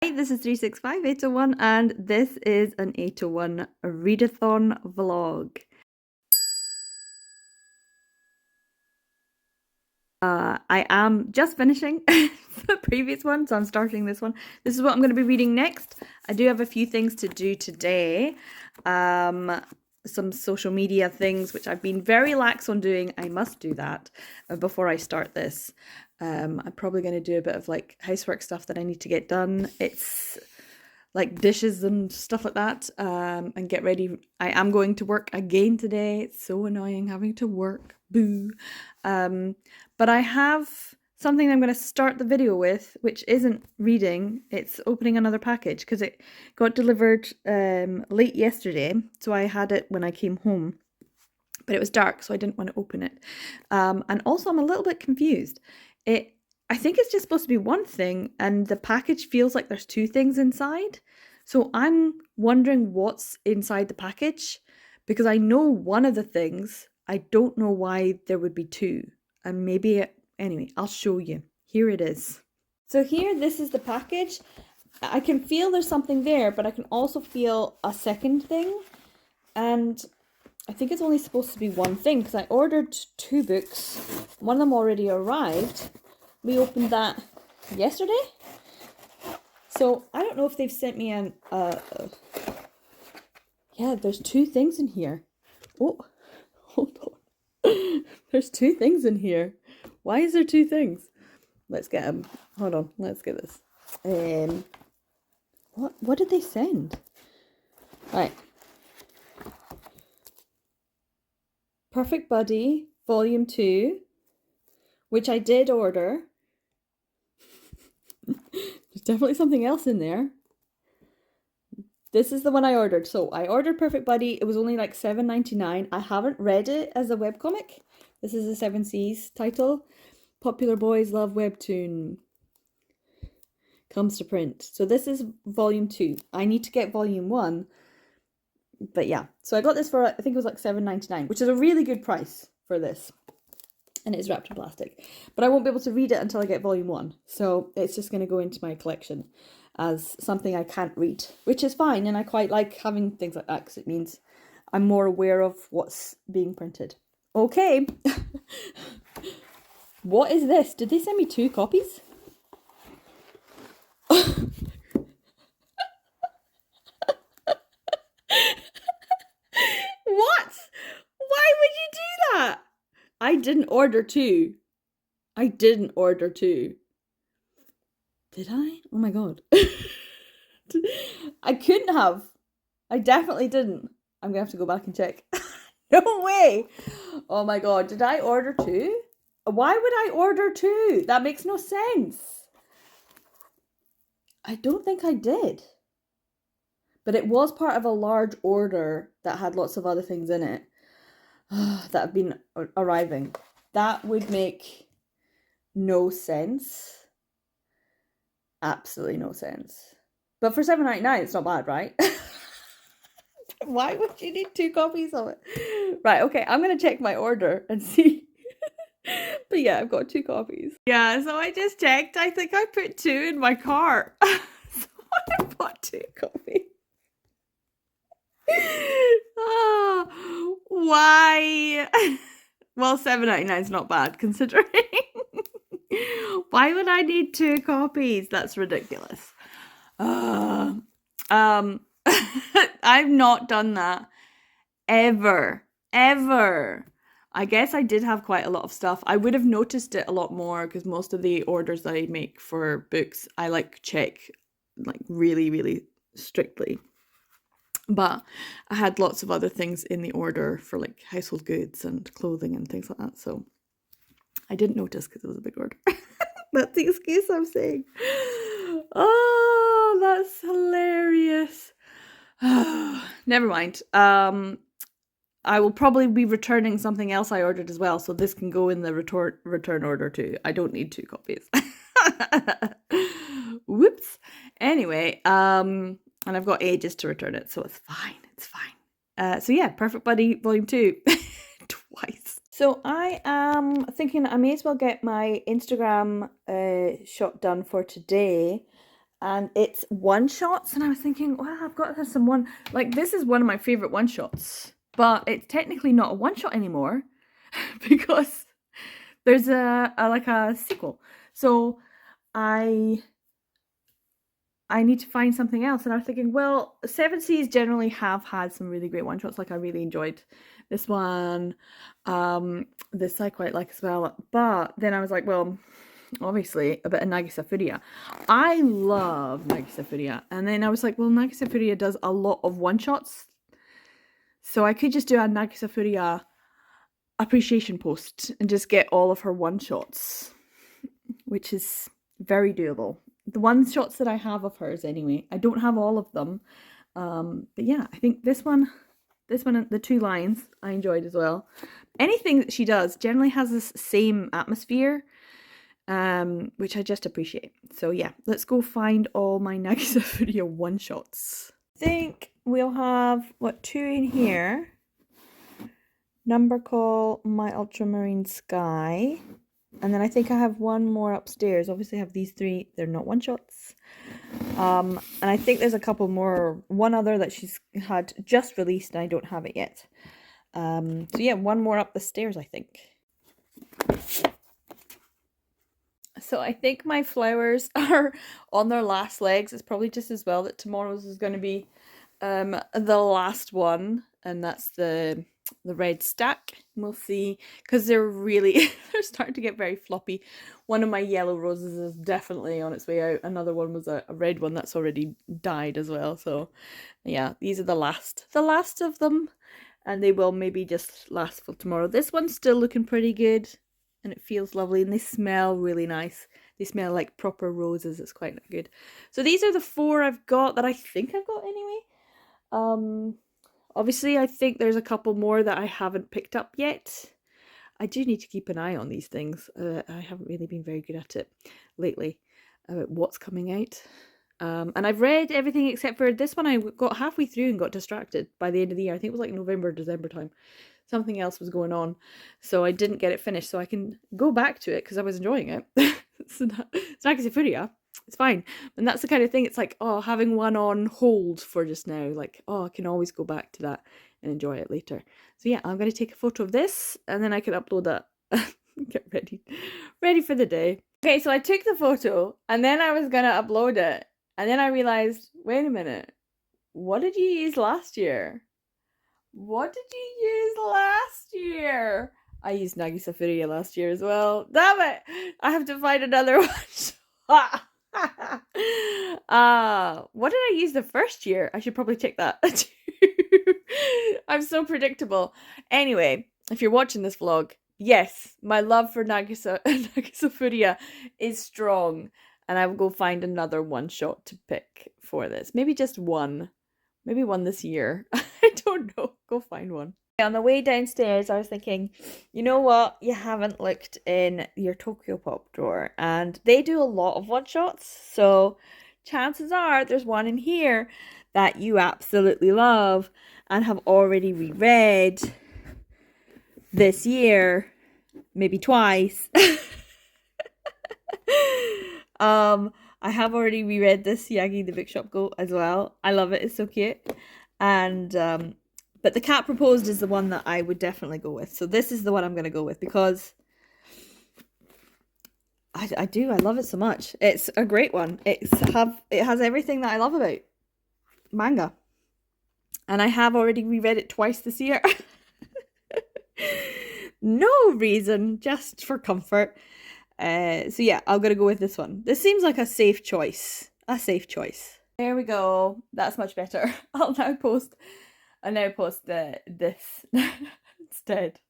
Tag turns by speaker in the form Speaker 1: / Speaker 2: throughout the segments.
Speaker 1: Hi, this is 365801 and this is an 801 readathon vlog. I am just finishing the previous one, so I'm starting this one. This is what I'm going to be reading next. I do have a few things to do today. Some social media things, which I've been very lax on doing. I must do that before I start this. I'm probably going to do a bit of like housework stuff that I need to get done. It's like dishes and stuff like that, and get ready. I am going to work again today. It's so annoying having to work. Boo. But I have something I'm going to start the video with, which isn't reading. It's opening another package because it got delivered late yesterday. So I had it when I came home, but it was dark, so I didn't want to open it. And also I'm a little bit confused. I think it's just supposed to be one thing, and the package feels like there's two things inside. So I'm wondering what's inside the package, because I know one of the things. I don't know why there would be two. And maybe, anyway, I'll show you. Here it is. So here, this is the package. I can feel there's something there, but I can also feel a second thing. And I think it's only supposed to be one thing, because I ordered 2 books. One of them already arrived. We opened that yesterday. So I don't know if they've sent me an... Yeah, there's 2 things in here. Oh, hold on. There's 2 things in here. Why is there 2 things? Let's get them. Hold on, let's get this. What did they send? Right. Perfect Buddy, Volume 2, which I did order. There's definitely something else in there. This is the one I ordered. So I ordered Perfect Buddy. It was only like $7.99. I haven't read it as a webcomic. This is a 7 Seas title. Popular Boys Love Webtoon. Comes to print. So this is volume 2. I need to get volume 1. But yeah. So I got this for, I think it was like $7.99, which is a really good price for this. And it's wrapped in plastic. But I won't be able to read it until I get volume 1. So it's just going to go into my collection as something I can't read, which is fine. And I quite like having things like that because it means I'm more aware of what's being printed. Okay. What is this? Did they send me 2 copies? What? Why would you do that? I didn't order 2. I didn't order 2. Did I? Oh my god. I couldn't have. I definitely didn't. I'm gonna have to go back and check. No way. Oh my god. Did I order 2? Why would I order 2? That makes no sense. I don't think I did. But it was part of a large order that had lots of other things in it that have been arriving. That would make no sense. Absolutely no sense. But for $7.99, it's not bad, right? Why would you need 2 copies of it? Right, okay, I'm going to check my order and see. But yeah, I've got 2 copies. Yeah, so I just checked. I think I put 2 in my cart. So I bought 2 copies. Oh, why? Well, $7.99 is not bad considering. Why would I need 2 copies? That's ridiculous. I've not done that ever. I guess I did have quite a lot of stuff. I would have noticed it a lot more because most of the orders that I make for books, I like check like really, really strictly. But I had lots of other things in the order for like household goods and clothing and things like that. So I didn't notice because it was a big order. That's the excuse I'm saying. Oh, that's hilarious. Never mind. I will probably be returning something else I ordered as well, so this can go in the return order too. I don't need 2 copies. Whoops. Anyway, and I've got ages to return it, so it's fine. It's fine. So yeah, Perfect Buddy Volume 2 twice. So I am thinking I may as well get my Instagram shot done for today. and it's one-shots, and I was thinking, well, I've got to have some one, like, this is one of my favorite one-shots, but it's technically not a one-shot anymore because there's like a sequel. So I need to find something else, and I was thinking, well, Seven Seas generally have had some really great one-shots. Like, I really enjoyed this one. This I quite like as well. But then I was like, well, obviously a bit of Nagisa Furia. I love Nagisa Furia. And then I was like, well, Nagisa Furia does a lot of one-shots, so I could just do a Nagisa Furia appreciation post and just get all of her one-shots, which is very doable. The one-shots that I have of hers anyway. I don't have all of them. But yeah, I think this one and the two lines I enjoyed as well. Anything that she does generally has this same atmosphere, which I just appreciate. So yeah, let's go find all my Nagisa Furia one-shots. I think we'll have, what, two in here. Number Call, My Ultramarine Sky. And then I think I have one more upstairs. Obviously I have these three. They're not one-shots. And I think there's a couple more. One other that she's had just released and I don't have it yet. So yeah, one more up the stairs, I think. So I think my flowers are on their last legs. It's probably just as well that tomorrow's is going to be the last one. And that's the red stack. We'll see, because they're really they're starting to get very floppy. One of my yellow roses is definitely on its way out. Another one was a red one that's already died as well. So yeah, these are the last of them, and they will maybe just last for tomorrow. This one's still looking pretty good, and it feels lovely, and they smell really nice. They smell like proper roses. It's quite good. So these are the four I've got that I think I've got anyway. Obviously, I think there's a couple more that I haven't picked up yet. I do need to keep an eye on these things. I haven't really been very good at it lately about what's coming out. And I've read everything except for this one. I got halfway through and got distracted by the end of the year. I think it was like November, December time. Something else was going on. So I didn't get it finished. So I can go back to it because I was enjoying it. It's Nagisa Furia. It's fine. And that's the kind of thing, it's like, oh, having one on hold for just now. Like, oh, I can always go back to that and enjoy it later. So yeah, I'm going to take a photo of this and then I can upload that. Get ready for the day. Okay, so I took the photo and then I was going to upload it. And then I realized, wait a minute. What did you use last year? What did you use last year? I used Nagisa Furia last year as well. Damn it! I have to find another one. What did I use the first year? I should probably check that too. I'm so predictable. Anyway, if you're watching this vlog, yes, my love for Nagisa Furia is strong, and I will go find another one-shot to pick for this. Maybe just one. Maybe one this year. I don't know. Go find one. On the way downstairs, I was thinking, you know what? You haven't looked in your Tokyo Pop drawer, and they do a lot of one-shots, so chances are there's one in here that you absolutely love and have already reread this year, maybe twice. I have already reread this Yagi the Bookshop Goat as well. I love it. It's so cute. And but The Cat Proposed is the one that I would definitely go with. So this is the one I'm going to go with because I love it so much. It's a great one. It has everything that I love about manga. And I have already reread it twice this year. No reason, just for comfort. So yeah, I'm going to go with this one. This seems like a safe choice. A safe choice. There we go. That's much better. I'll now post this instead.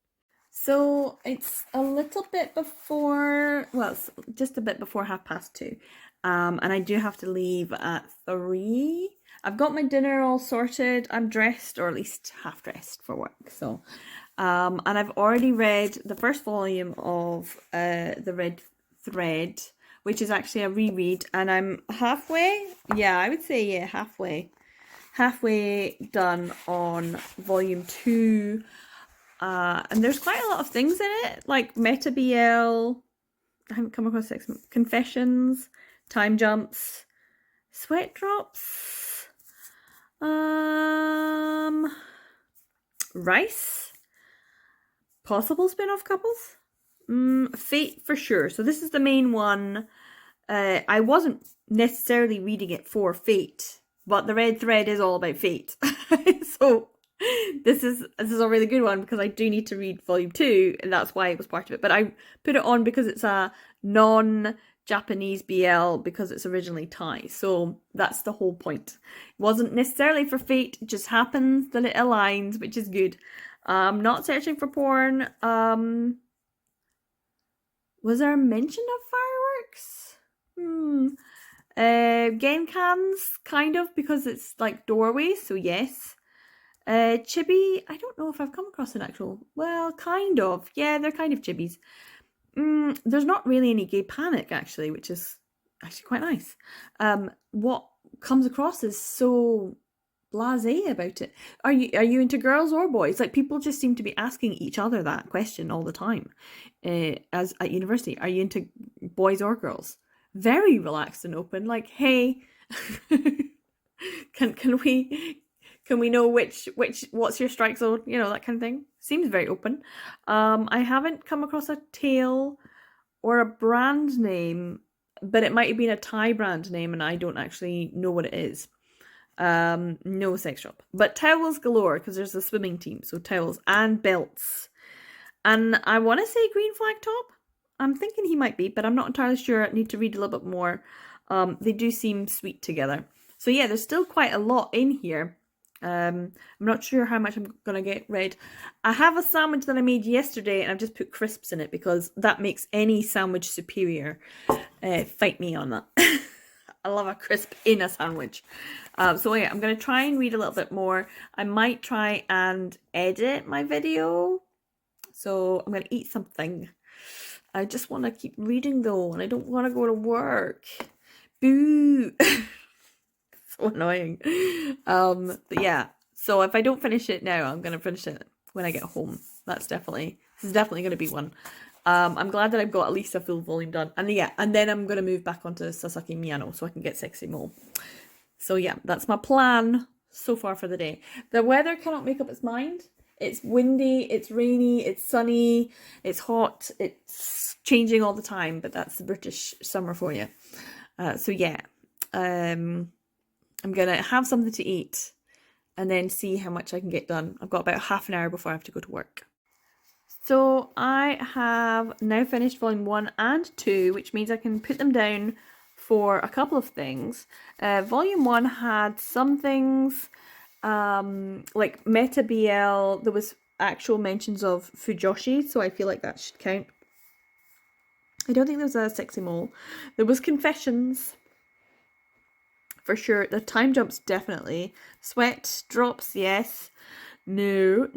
Speaker 1: So it's a little bit before, well, it's just a bit before 2:30. And I do have to leave at 3. I've got my dinner all sorted. I'm dressed, or at least half dressed for work. So, and I've already read the first volume of The Red Thread, which is actually a reread, and I'm halfway. Yeah, I would say halfway done on volume 2. And there's quite a lot of things in it, like Meta BL. I haven't come across 6 Confessions, Time Jumps, Sweat Drops. Rice. Possible spin-off couples. Fate for sure. So this is the main one. I wasn't necessarily reading it for Fate, but the red thread is all about Fate. So this is a really good one because I do need to read volume 2, and that's why it was part of it. But I put it on because it's a non-Japanese BL because it's originally Thai. So that's the whole point. It wasn't necessarily for Fate, it just happens that it aligns, which is good. Not searching for porn. Was there a mention of fireworks? Genkans, kind of, because it's like doorways, so yes. Chibi, I don't know if I've come across an actual, well, kind of. Yeah, they're kind of chibis. There's not really any gay panic, actually, which is actually quite nice. What comes across is so blasé about it. Are you into girls or boys? Like, people just seem to be asking each other that question all the time. As at university, are you into boys or girls? Very relaxed and open. Like, hey, can we know which what's your strike zone? You know, that kind of thing. Seems very open. I haven't come across a tale or a brand name, but it might have been a Thai brand name, and I don't actually know what it is. No sex shop, but towels galore because there's a swimming team, so towels and belts. And I want to say green flag top. I'm thinking he might be, but I'm not entirely sure. I need to read a little bit more. They do seem sweet together. So yeah, there's still quite a lot in here. I'm not sure how much I'm gonna get read. I have a sandwich that I made yesterday, and I've just put crisps in it because that makes any sandwich superior. Fight me on that. I love a crisp in a sandwich. So yeah, I'm going to try and read a little bit more. I might try and edit my video. So I'm going to eat something. I just want to keep reading though, and I don't want to go to work. Boo! So annoying. But yeah, so if I don't finish it now, I'm going to finish it when I get home. This is definitely going to be one. I'm glad that I've got at least a full volume done. And yeah, and then I'm going to move back onto Sasaki Miyano so I can get Sexy Mole. So yeah, that's my plan so far for the day. The weather cannot make up its mind. It's windy, it's rainy, it's sunny, it's hot, it's changing all the time, but that's the British summer for you. So yeah, I'm going to have something to eat and then see how much I can get done. I've got about half an hour before I have to go to work. So I have now finished volume 1 and 2, which means I can put them down for a couple of things. Volume 1 had some things like Meta BL. There was actual mentions of Fujoshi, so I feel like that should count. I don't think there was a Sexy Mole. There was Confessions, for sure. The time jumps, definitely. Sweat Drops, yes. No,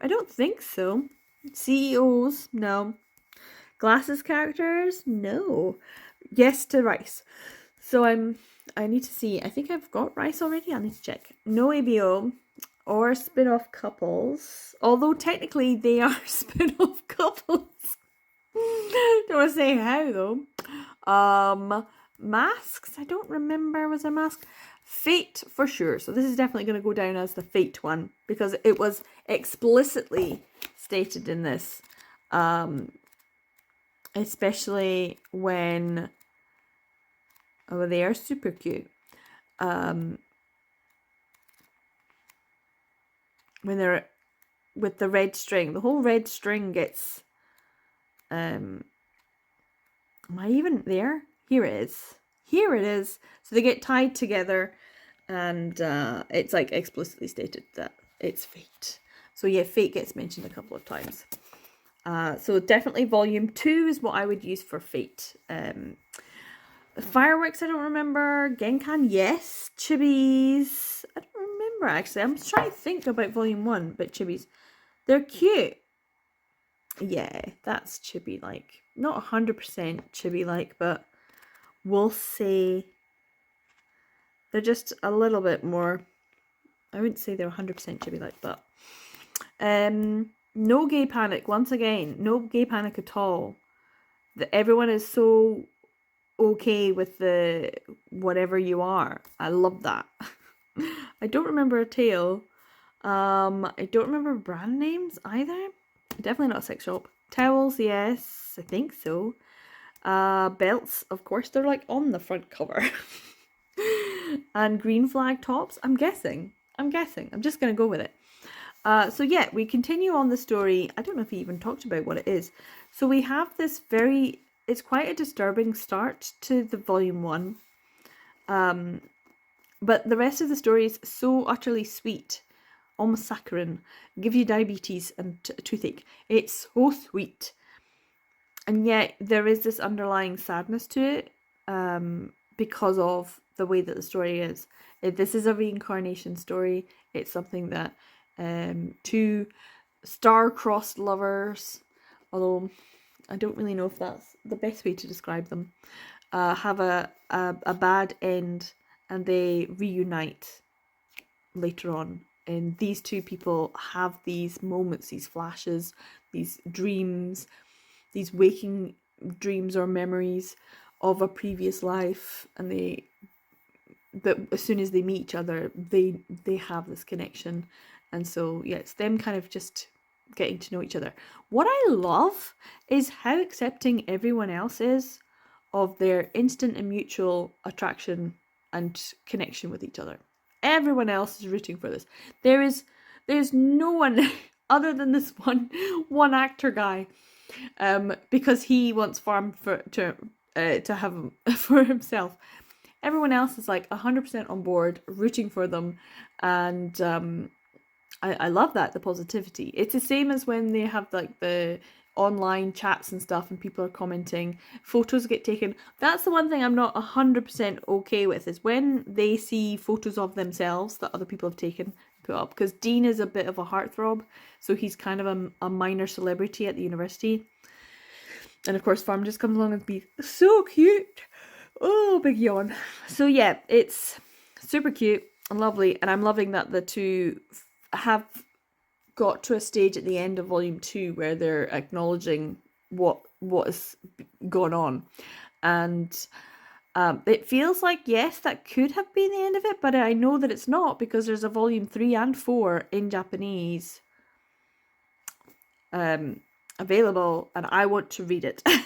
Speaker 1: I don't think so. CEOs, no. Glasses characters, no. Yes to Rice. So I need to see. I think I've got Rice already. I need to check. No ABO or spin-off couples. Although technically they are spin-off couples. Don't want to say how though. Masks. I don't remember. Was there mask? Fate for sure. So this is definitely going to go down as the Fate one because it was explicitly stated in this. Especially when they are super cute. When they're with the red string, the whole red string gets. Am I even there? Here it is. Here it is. So they get tied together, and it's like explicitly stated that it's Fate. So yeah, Fate gets mentioned a couple of times. So definitely volume 2 is what I would use for Fate. Fireworks, I don't remember. Genkan, yes. Chibis, I don't remember actually. I'm trying to think about volume 1, but chibis, they're cute. Yeah, that's chibi-like. Not 100% chibi-like, but we'll say they're just a little bit more. I wouldn't say they're 100% chibi-like, but no gay panic. Once again, no gay panic at all. Everyone is so okay with the whatever you are. I love that. I don't remember a tale. I don't remember brand names either. Definitely not a sex shop. Towels, yes, I think so. Belts, of course, they're like on the front cover. And green flag tops, I'm guessing. I'm just gonna go with it. So yeah, we continue on the story. I don't know if he even talked about what it is. So we have this it's quite a disturbing start to the volume 1. But the rest of the story is so utterly sweet, almost saccharine, give you diabetes and toothache. It's so sweet. And yet there is this underlying sadness to it, because of the way that the story is. This is a reincarnation story. It's something that two star-crossed lovers, although I don't really know if that's the best way to describe them, have a bad end, and they reunite later on. And these two people have these moments, these flashes, these dreams, these waking dreams or memories of a previous life, and but as soon as they meet each other, they have this connection. And so yeah, it's them kind of just getting to know each other. What I love is how accepting everyone else is of their instant and mutual attraction and connection with each other. Everyone else is rooting for this. There's no one other than this one actor guy, because he wants Farm to have him for himself. Everyone else is like 100% on board, rooting for them, and I love that, the positivity. It's the same as when they have like the online chats and stuff, and people are commenting, photos get taken. That's the one thing I'm not 100% okay with, is when they see photos of themselves that other people have taken, put up. Because Dean is a bit of a heartthrob, so he's kind of a minor celebrity at the university. And of course, Farm just comes along and be so cute. Oh, big yawn. So yeah, it's super cute and lovely, and I'm loving that the two have got to a stage at the end of volume 2 where they're acknowledging what has gone on. And it feels like, yes, that could have been the end of it, but I know that it's not, because there's a volume 3 and 4 in Japanese available, and I want to read it. I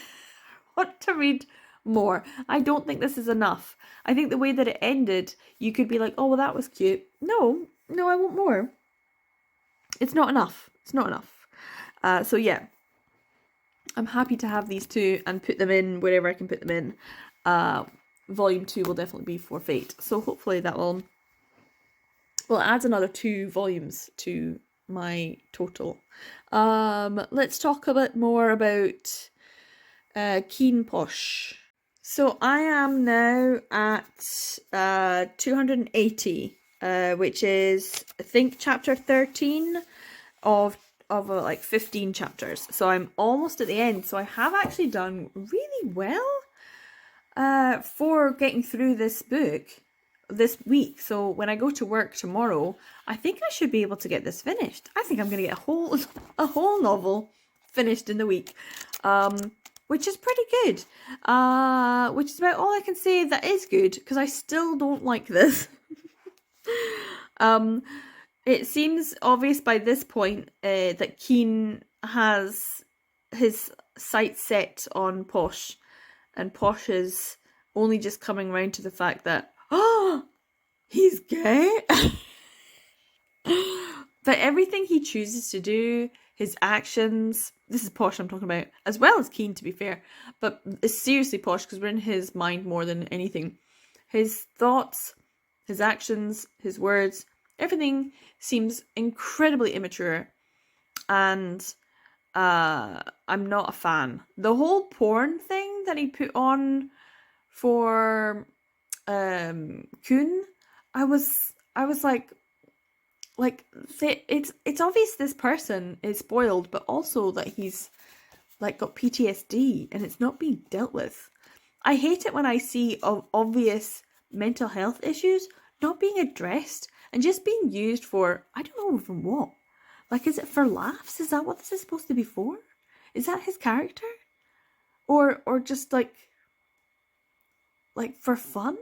Speaker 1: want to read more. I don't think this is enough. I think the way that it ended, you could be like, oh, well, that was cute. No, I want more. It's not enough. It's not enough. So yeah, I'm happy to have these two and put them in wherever I can put them in. Volume 2 will definitely be for Fate. So hopefully that will add another 2 volumes to my total. Let's talk a bit more about Keen Posh. So I am now at 280, which is, I think, chapter 13 of like 15 chapters. So I'm almost at the end. So I have actually done really well for getting through this book this week. So when I go to work tomorrow, I think I should be able to get this finished. I think I'm going to get a whole novel finished in the week. Which is pretty good. Which is about all I can say that is good, because I still don't like this. It seems obvious by this point that Keen has his sights set on Posh, and Posh is only just coming around to the fact that, oh, he's gay. But everything he chooses to do, his actions, this is Posh I'm talking about, as well as Keen, to be fair, but it's seriously Posh because we're in his mind more than anything. His thoughts, his actions, his words, everything seems incredibly immature, and I'm not a fan. The whole porn thing that he put on for Kun, I was like, it's obvious this person is spoiled, but also that he's like got PTSD and it's not being dealt with. I hate it when I see obvious mental health issues not being addressed and just being used for, I don't know even what. Like, is it for laughs? Is that what this is supposed to be for? Is that his character? Or just like, like for fun.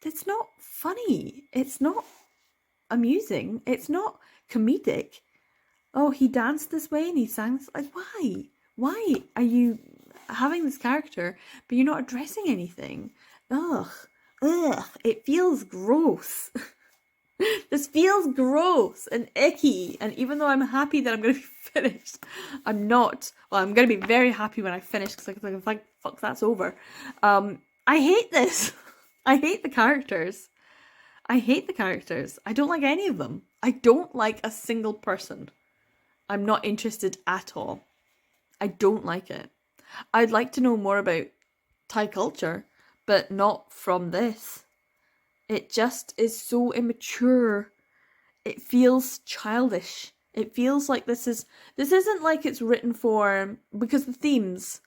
Speaker 1: It's not funny. It's not amusing. It's not comedic. Oh, he danced this way and he sang this. Like, why? Why are you having this character, but you're not addressing anything? Ugh. It feels gross. This feels gross and icky. And even though I'm happy that I'm going to be finished, I'm not. Well, I'm going to be very happy when I finish because I'm like, fuck, that's over. I hate this. I hate the characters. I hate the characters. I don't like any of them. I don't like a single person. I'm not interested at all. I don't like it. I'd like to know more about Thai culture, but not from this. It just is so immature. It feels childish. It feels like this isn't like it's written for, because the themes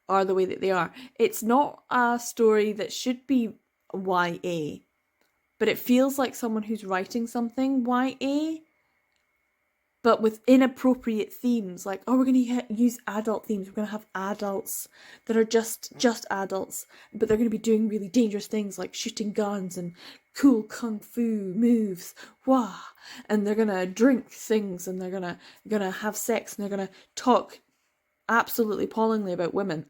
Speaker 1: are the way that they are. It's not a story that should be YA, but it feels like someone who's writing something YA, but with inappropriate themes. Like, oh, we're going to use adult themes. We're going to have adults that are just adults, but they're going to be doing really dangerous things like shooting guns and cool kung fu moves. Wah! And they're going to drink things, and they're going to have sex, and they're going to talk absolutely appallingly about women.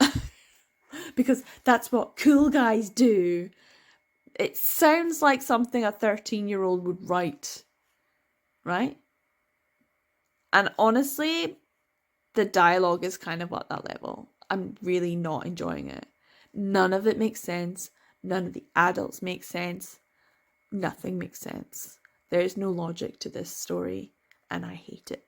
Speaker 1: Because that's what cool guys do. It sounds like something a 13-year-old would write, right? And honestly, the dialogue is kind of at that level. I'm really not enjoying it. None of it makes sense. None of the adults make sense. Nothing makes sense. There is no logic to this story, and I hate it.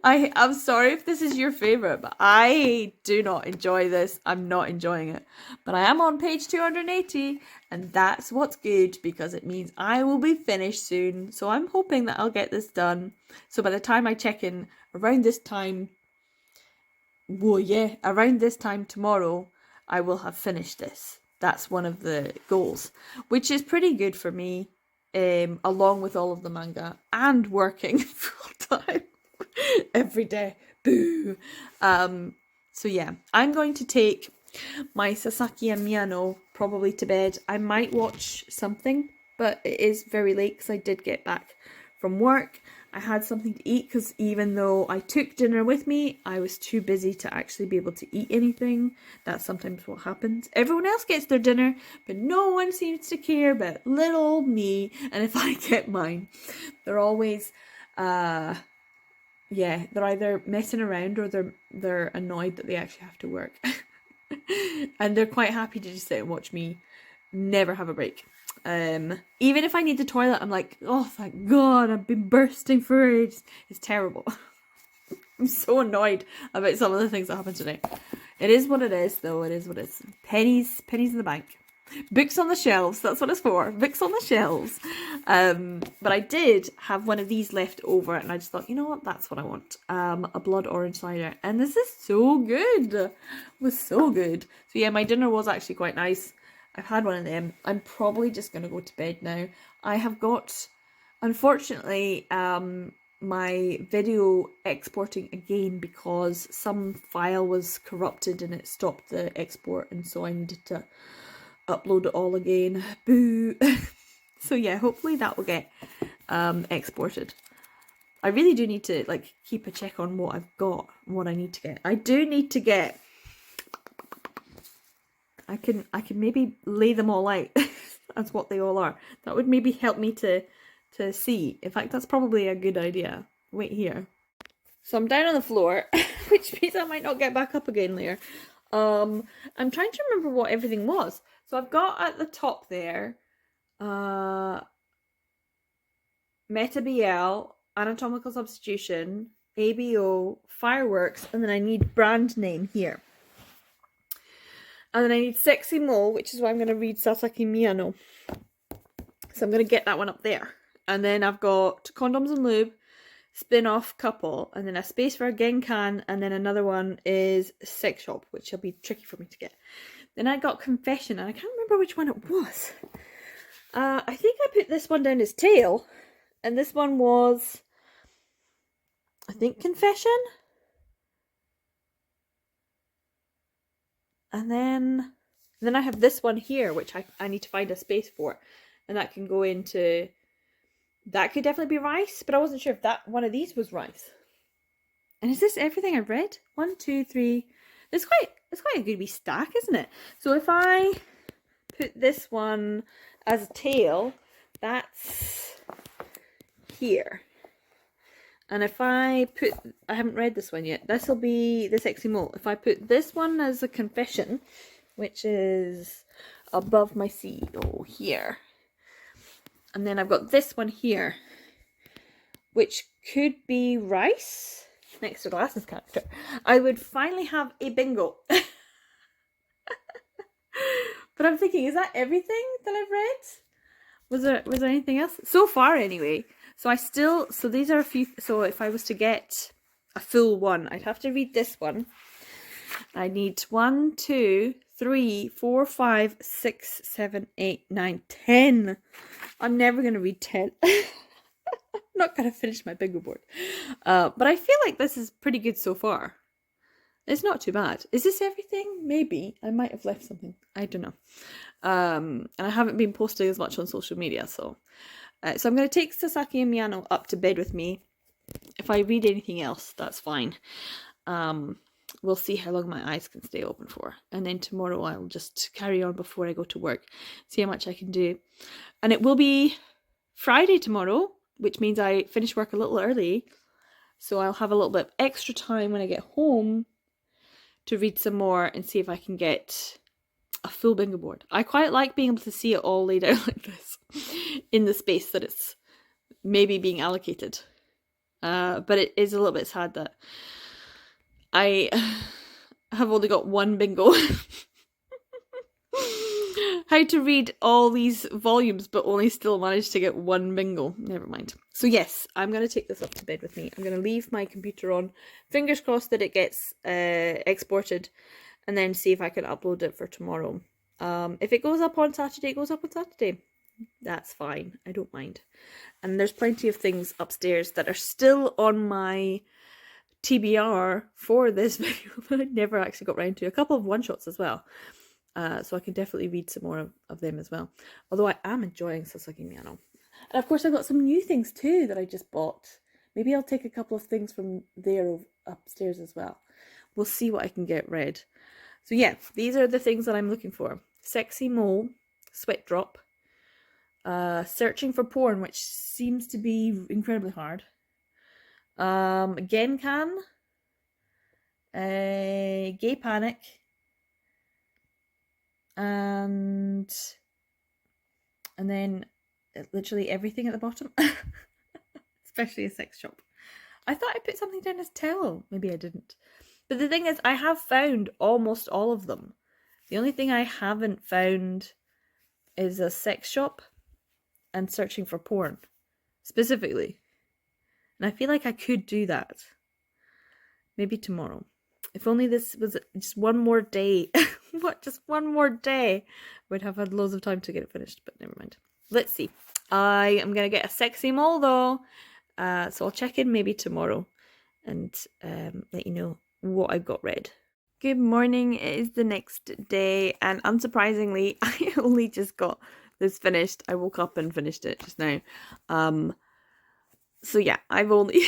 Speaker 1: I'm sorry if this is your favourite, but I do not enjoy this. I'm not enjoying it. But I am on page 280, and that's what's good, because it means I will be finished soon. So I'm hoping that I'll get this done. So by the time I check in around this time, around this time tomorrow, I will have finished this. That's one of the goals, which is pretty good for me, along with all of the manga and working full time. Every day. Boo. So yeah, I'm going to take my Sasaki and Miyano probably to bed. I might watch something, but it is very late because I did get back from work. I had something to eat because even though I took dinner with me, I was too busy to actually be able to eat anything. That's sometimes what happens. Everyone else gets their dinner, but no one seems to care about little old me. And if I get mine, they're always they're either messing around or they're annoyed that they actually have to work. And they're quite happy to just sit and watch me never have a break. Even if I need the toilet, I'm like, oh, thank God, I've been bursting for it. It's terrible. I'm so annoyed about some of the things that happened today. It is what it is, though. It is what it is. Pennies in the bank. Books on the shelves, that's what it's for. Books on the shelves. But I did have one of these left over, and I just thought, you know what, that's what I want. A blood orange cider. And this is so good. It was so good. So yeah, my dinner was actually quite nice. I've had one of them. I'm probably just going to go to bed now. I have got, unfortunately, my video exporting again because some file was corrupted and it stopped the export, and so I needed to upload it all again. Boo. So yeah, hopefully that will get exported. I really do need to like keep a check on what I've got and what I need to get. I do need to get, I can maybe lay them all out as what they all are. That would maybe help me to see. In fact, that's probably a good idea. Wait here. So I'm down on the floor, which means I might not get back up again later. I'm trying to remember what everything was. So I've got at the top there, Meta BL, Anatomical Substitution, ABO, Fireworks, and then I need brand name here. And then I need Sexy Mo, which is why I'm going to read Sasaki Miyano. So I'm going to get that one up there. And then I've got Condoms and Lube, Spin-off Couple, and then a space for a Genkan, and then another one is Sex Shop, which will be tricky for me to get. Then I got Confession, and I can't remember which one it was. I think I put this one down as Tail, and this one was, I think, Confession? And then I have this one here, which I need to find a space for. And that can go into... That could definitely be rice, but I wasn't sure if that one of these was rice. And is this everything I've read? 1, 2, 3. It's quite a good wee stack, isn't it? So if I put this one as a tail, that's here. And if I haven't read this one yet, this will be the sexy mole. If I put this one as a confession, which is above my CEO here. And then I've got this one here, which could be rice, next to Glasses character. I would finally have a bingo. But I'm thinking, is that everything that I've read? Was there anything else? So far, anyway. So these are a few, so if I was to get a full one, I'd have to read this one. I need 1, 2, 3, 4, 5, 6, 7, 8, 9, 10. I'm never going to read 10. I'm not going to finish my bingo board. But I feel like this is pretty good so far. It's not too bad. Is this everything? Maybe. I might have left something. I don't know. And I haven't been posting as much on social media, so I'm going to take Sasaki and Miyano up to bed with me. If I read anything else, that's fine. We'll see how long my eyes can stay open for. And then tomorrow I'll just carry on before I go to work. See how much I can do. And it will be Friday tomorrow, which means I finish work a little early. So I'll have a little bit of extra time when I get home to read some more and see if I can get a full bingo board. I quite like being able to see it all laid out like this in the space that it's maybe being allocated. But it is a little bit sad that I have only got one bingo. How to read all these volumes but only still manage to get one bingo. Never mind. So yes, I'm going to take this up to bed with me. I'm going to leave my computer on. Fingers crossed that it gets exported. And then see if I can upload it for tomorrow. If it goes up on Saturday, it goes up on Saturday. That's fine. I don't mind. And there's plenty of things upstairs that are still on my TBR for this video that I never actually got around to. A couple of one-shots as well. So I can definitely read some more of them as well. Although I am enjoying Sasaki Miyano. And of course I've got some new things too that I just bought. Maybe I'll take a couple of things from there upstairs as well. We'll see what I can get read. So yeah, these are the things that I'm looking for. Sexy Mole, Sweat Drop, Searching for Porn, which seems to be incredibly hard. Genkan, Gay Panic, and then literally everything at the bottom, especially a sex shop. I thought I put something down as tell. Maybe I didn't. But the thing is, I have found almost all of them. The only thing I haven't found is a sex shop and searching for porn, specifically. And I feel like I could do that. Maybe tomorrow. If only this was just one more day. What? Just one more day. We'd have had loads of time to get it finished, but never mind. Let's see. I am going to get a sexy mole though. So I'll check in maybe tomorrow and let you know what I've got read. Good morning. It is the next day, and unsurprisingly, I only just got this finished. I woke up and finished it just now. So yeah, I've only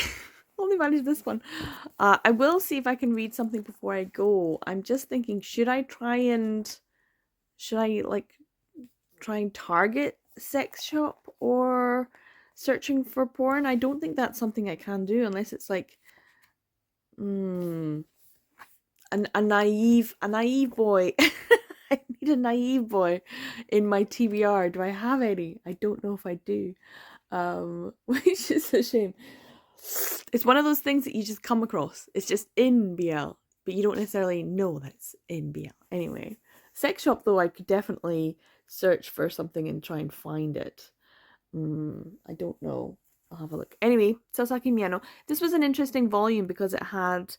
Speaker 1: managed this one. I will see if I can read something before I go. I'm just thinking, should I try and target sex shop or searching for porn? I don't think that's something I can do unless it's like a naive boy. I need a naive boy in my TBR. Do I have any? I don't know if I do. Which is a shame. It's one of those things that you just come across. It's just in BL, but you don't necessarily know that it's in BL. Anyway, sex shop though, I could definitely search for something and try and find it. I don't know. I'll have a look. Anyway, Sasaki Miyano. This was an interesting volume because it had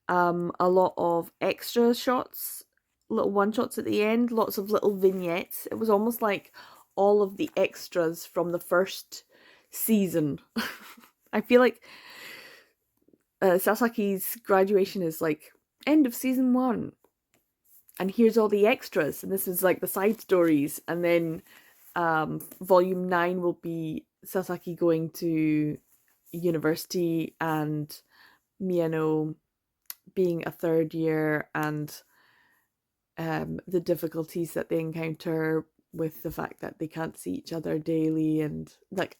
Speaker 1: a lot of extra shots, little one-shots at the end, lots of little vignettes. It was almost like all of the extras from the first season. I feel like Sasaki's graduation is like end of season 1. and here's all the extras, and this is like the side stories, and then volume 9 will be Sasaki going to university and Miyano being a third year, and the difficulties that they encounter with the fact that they can't see each other daily, and like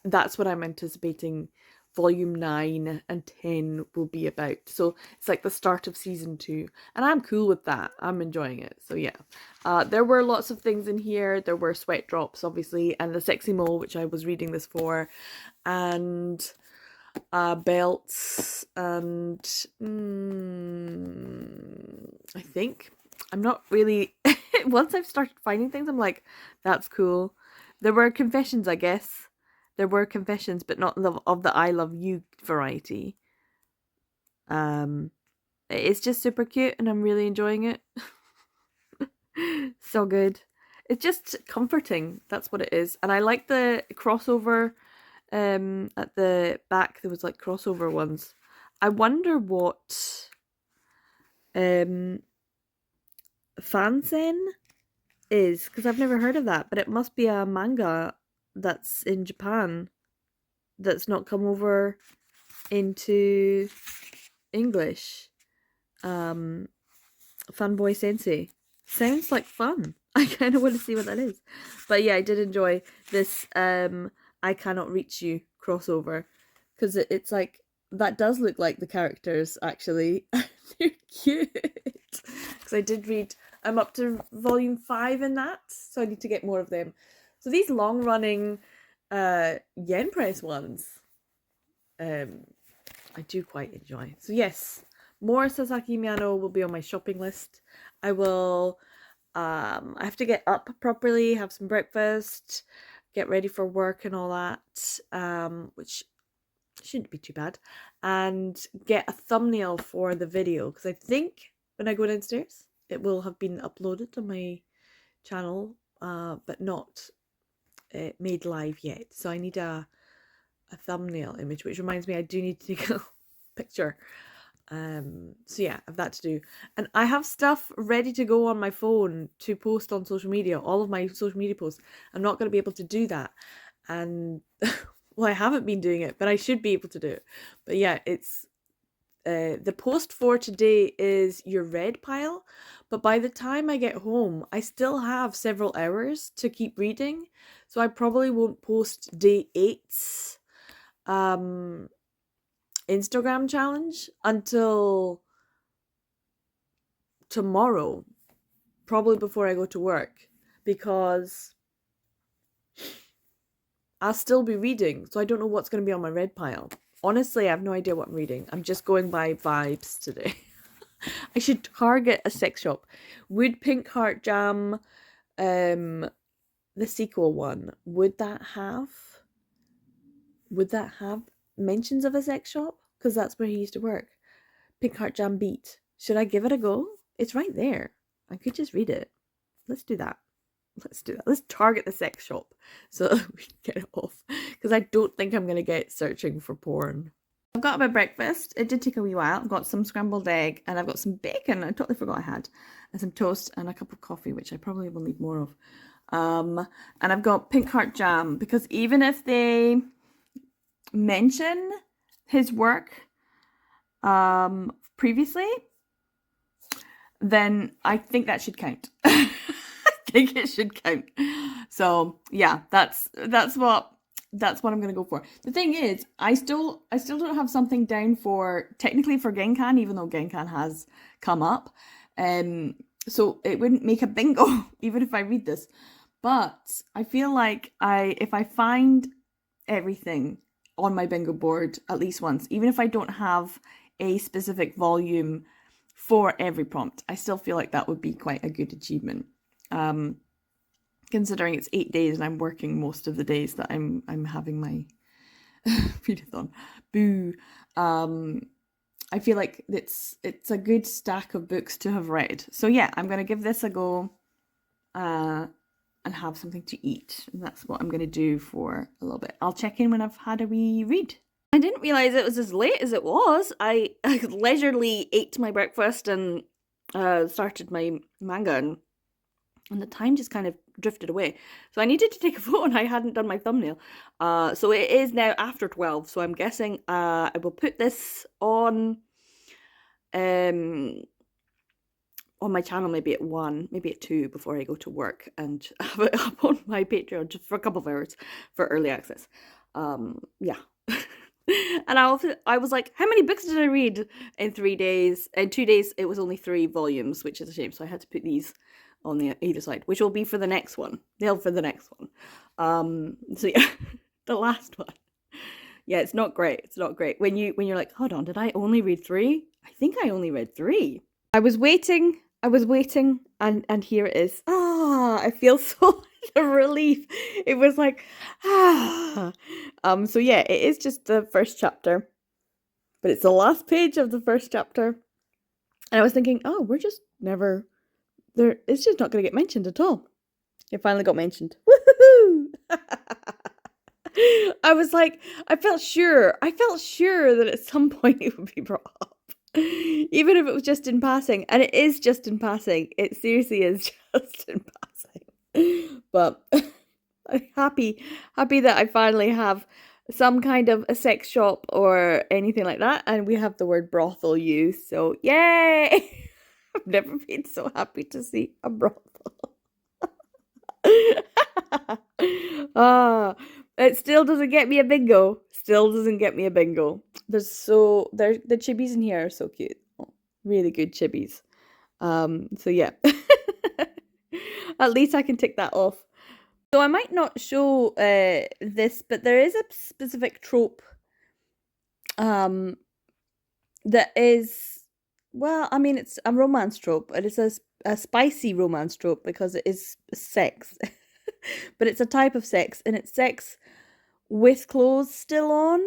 Speaker 1: that's what I'm anticipating volume 9 and 10 will be about. So it's like the start of season 2, and I'm cool with that. I'm enjoying it. So yeah, there were lots of things in here. There were sweat drops, obviously, and the sexy mole, which I was reading this for, and belts, and I think I'm not really once I've started finding things, I'm like, that's cool. There were confessions, I guess. There were confessions, but not of the I love you variety. It's just super cute, and I'm really enjoying it. So good. It's just comforting. That's what it is. And I like the crossover. At the back there was like crossover ones. I wonder what fansen is, because I've never heard of that, but it must be a manga that's in Japan that's not come over into English. Fanboy Sensei. Sounds like fun. I kind of want to see what that is. But yeah, I did enjoy this I Cannot Reach You crossover, because it's like, that does look like the characters, actually. They're cute. Because I did read, I'm up to volume 5 in that, so I need to get more of them. So these long-running yen press ones, I do quite enjoy. So yes, more Sasaki Miyano will be on my shopping list. I will, I have to get up properly, have some breakfast, get ready for work and all that, which shouldn't be too bad, and get a thumbnail for the video, because I think when I go downstairs it will have been uploaded on my channel, but not made live yet. So I need a thumbnail image, which reminds me I do need to take a picture. So yeah, I have that to do, and I have stuff ready to go on my phone to post on social media, all of my social media posts. I'm not going to be able to do that, and well, I haven't been doing it, but I should be able to do it. But yeah, it's the post for today is your red pile, but by the time I get home I still have several hours to keep reading, so I probably won't post day 8's Instagram challenge until tomorrow, probably before I go to work, because I'll still be reading, so I don't know what's going to be on my red pile. Honestly, I have no idea what I'm reading. I'm just going by vibes today. I should target a sex shop. Would Pink Heart Jam, the sequel one, would that have mentions of a sex shop? Because that's where he used to work. Pink Heart Jam Beat. Should I give it a go? It's right there. I could just read it. Let's do that. Let's target the sex shop so we can get it off, because I don't think I'm going to get searching for porn. I've got my breakfast. It did take a wee while. I've got some scrambled egg, and I've got some bacon I totally forgot I had, and some toast, and a cup of coffee, which I probably will need more of. And I've got Pink Heart Jam, because even if they mention his work previously, then I think that should count. I think it should count. So yeah, that's what I'm gonna go for. The thing is, I still don't have something down for, technically, for Genkan, even though Genkan has come up. So it wouldn't make a bingo even if I read this. But I feel like if I find everything on my bingo board at least once, even if I don't have a specific volume for every prompt, I still feel like that would be quite a good achievement. Considering it's 8 days and I'm working most of the days that I'm having my readathon. Boo. I feel like it's a good stack of books to have read. So yeah, I'm gonna give this a go and have something to eat. And that's what I'm gonna do for a little bit. I'll check in when I've had a wee read. I didn't realise it was as late as it was. I leisurely ate my breakfast and started my manga, and the time just kind of drifted away. So I needed to take a photo, and I hadn't done my thumbnail. So it is now after 12. So I'm guessing I will put this on my channel maybe at 1, maybe at 2 before I go to work, and have it up on my Patreon just for a couple of hours for early access. Yeah. And I was like, how many books did I read in 3 days? In 2 days, it was only 3 volumes, which is a shame. So I had to put these on the either side, which will be for the next one. They'll for the next one. So yeah, the last one. Yeah, it's not great. It's not great. When you're like, hold on, did I only read 3? I think I only read 3. I was waiting, and here it is. I feel so a relief. It was like, so yeah, it is just the first chapter, but it's the last page of the first chapter. And I was thinking, oh, we're just never there. It's just not going to get mentioned at all. It finally got mentioned. Woohoo! I was like, I felt sure that at some point it would be brought up. Even if it was just in passing, and it is just in passing. It seriously is just in passing. But I'm happy that I finally have some kind of a sex shop or anything like that, and we have the word brothel used. So yay! I've never been so happy to see a brothel. It still doesn't get me a bingo. The chibis in here are so cute. Oh, really good chibis. So yeah. At least I can tick that off. So I might not show this, but there is a specific trope that is, well, I mean, it's a romance trope, and it's a spicy romance trope because it is sex. But it's a type of sex, and it's sex with clothes still on.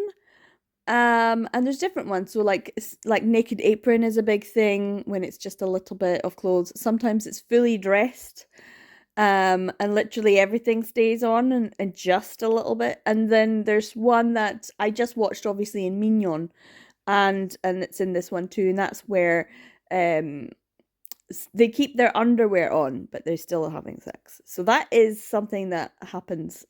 Speaker 1: And there's different ones. So like naked apron is a big thing when it's just a little bit of clothes. Sometimes it's fully dressed. And literally everything stays on and just a little bit. And then there's one that I just watched obviously in Mignon, and it's in this one too, and that's where they keep their underwear on, but they're still having sex. So that is something that happens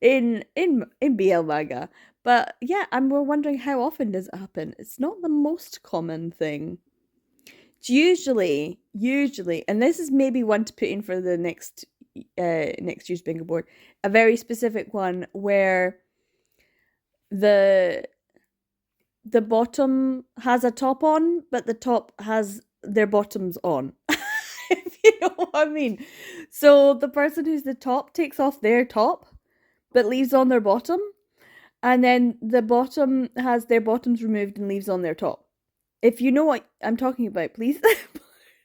Speaker 1: in BL manga. But yeah, we're wondering how often does it happen. It's not the most common thing. It's usually, and this is maybe one to put in for the next year's bingo board, a very specific one where the bottom has a top on, but the top has their bottoms on. If you know what I mean. So the person who's the top takes off their top, but leaves on their bottom. And then the bottom has their bottoms removed and leaves on their top. If you know what I'm talking about, please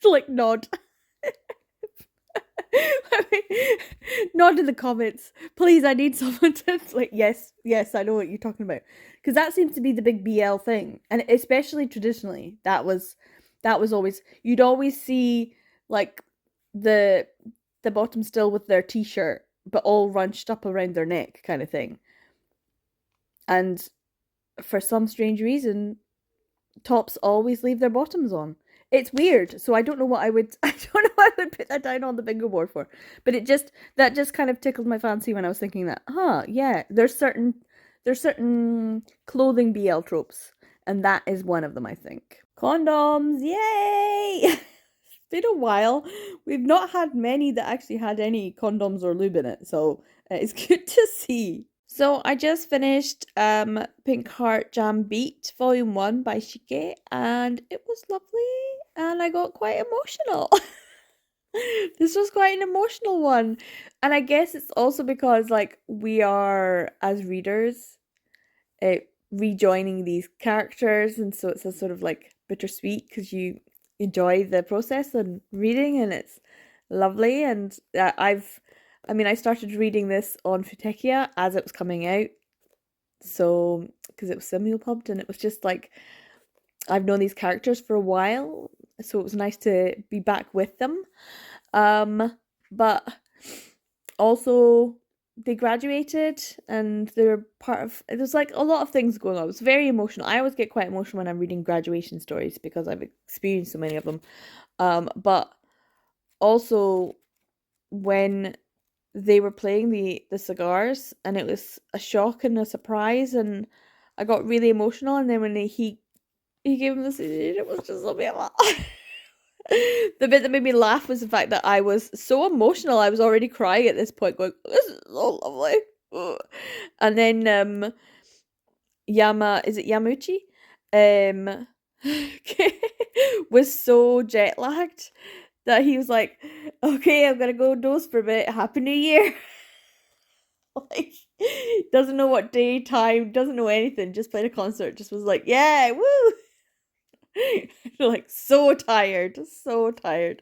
Speaker 1: like nod. Nod in the comments. Please, I need someone to like, yes, I know what you're talking about. Because that seems to be the big BL thing. And especially traditionally, that was always, you'd always see like the bottom still with their t-shirt, but all runched up around their neck kind of thing. And for some strange reason, tops always leave their bottoms on. It's weird, so I don't know what I would put that down on the bingo board for. But that just kind of tickled my fancy when I was thinking that, yeah, there's certain clothing BL tropes, and that is one of them, I think. Condoms, yay! It's been a while. We've not had many that actually had any condoms or lube in it, so it's good to see. So I just finished Pink Heart Jam Beat Volume 1 by Shike, and it was lovely, and I got quite emotional. This was quite an emotional one, and I guess it's also because like we are, as readers, rejoining these characters, and so it's a sort of like bittersweet because you enjoy the process and reading, and it's lovely. And I started reading this on Futekia as it was coming out, so because it was simulpubbed, and it was just like, I've known these characters for a while, so it was nice to be back with them. But also they graduated and they were part of, there's like a lot of things going on. It was very emotional. I always get quite emotional when I'm reading graduation stories because I've experienced so many of them. But also when they were playing the cigars, and it was a shock and a surprise, and I got really emotional. And then when he gave him the CD, it was just so beautiful. The bit that made me laugh was the fact that I was so emotional. I was already crying at this point, going, "This is so lovely." Ugh. And then is it Yamuchi? Um was so jet lagged that he was like, "Okay, I'm gonna go dose for a bit. Happy New Year." Like, doesn't know what day, time, doesn't know anything. Just played a concert. Just was like, "Yeah, woo!" Like so tired, so tired.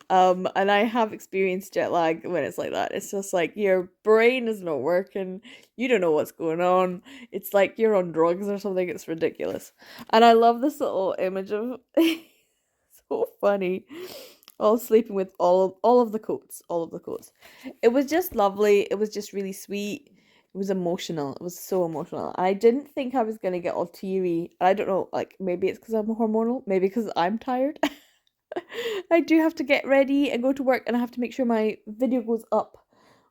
Speaker 1: And I have experienced jet lag when it's like that. It's just like your brain is not working, you don't know what's going on. It's like you're on drugs or something. It's ridiculous. And I love this little image of so funny. All sleeping with all of the coats, all of the coats. It was just lovely. It was just really sweet. It was emotional. It was so emotional. I didn't think I was gonna get all teary. I don't know, like maybe it's because I'm hormonal, maybe because I'm tired. I do have to get ready and go to work, and I have to make sure my video goes up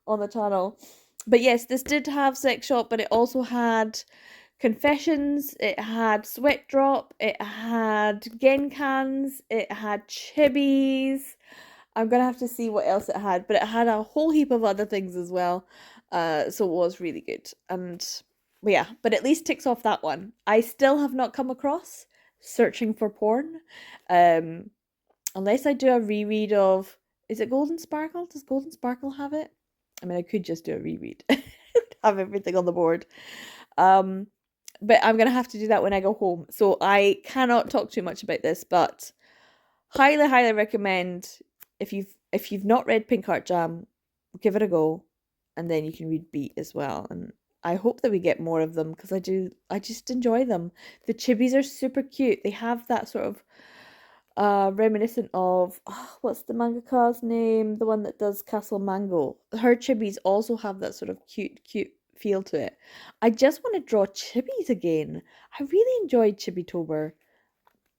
Speaker 1: on the channel. But yes, this did have sex shop, but it also had confessions, it had sweat drop, it had genkans, it had chibis. I'm gonna have to see what else it had, but it had a whole heap of other things as well. So it was really good. And yeah, but at least ticks off that one. I still have not come across searching for porn. Um, unless I do a reread of, is it Golden Sparkle? Does Golden Sparkle have it? I mean, I could just do a reread. Have everything on the board. Um, but I'm gonna have to do that when I go home. So I cannot talk too much about this, but highly, highly recommend, if you've not read Pink Heart Jam, give it a go, and then you can read Beat as well. And I hope that we get more of them because I just enjoy them. The chibis are super cute. They have that sort of reminiscent of, what's the mangaka's name? The one that does Castle Mango. Her chibis also have that sort of cute feel to it. I just want to draw chibis again. I really enjoyed Chibitober.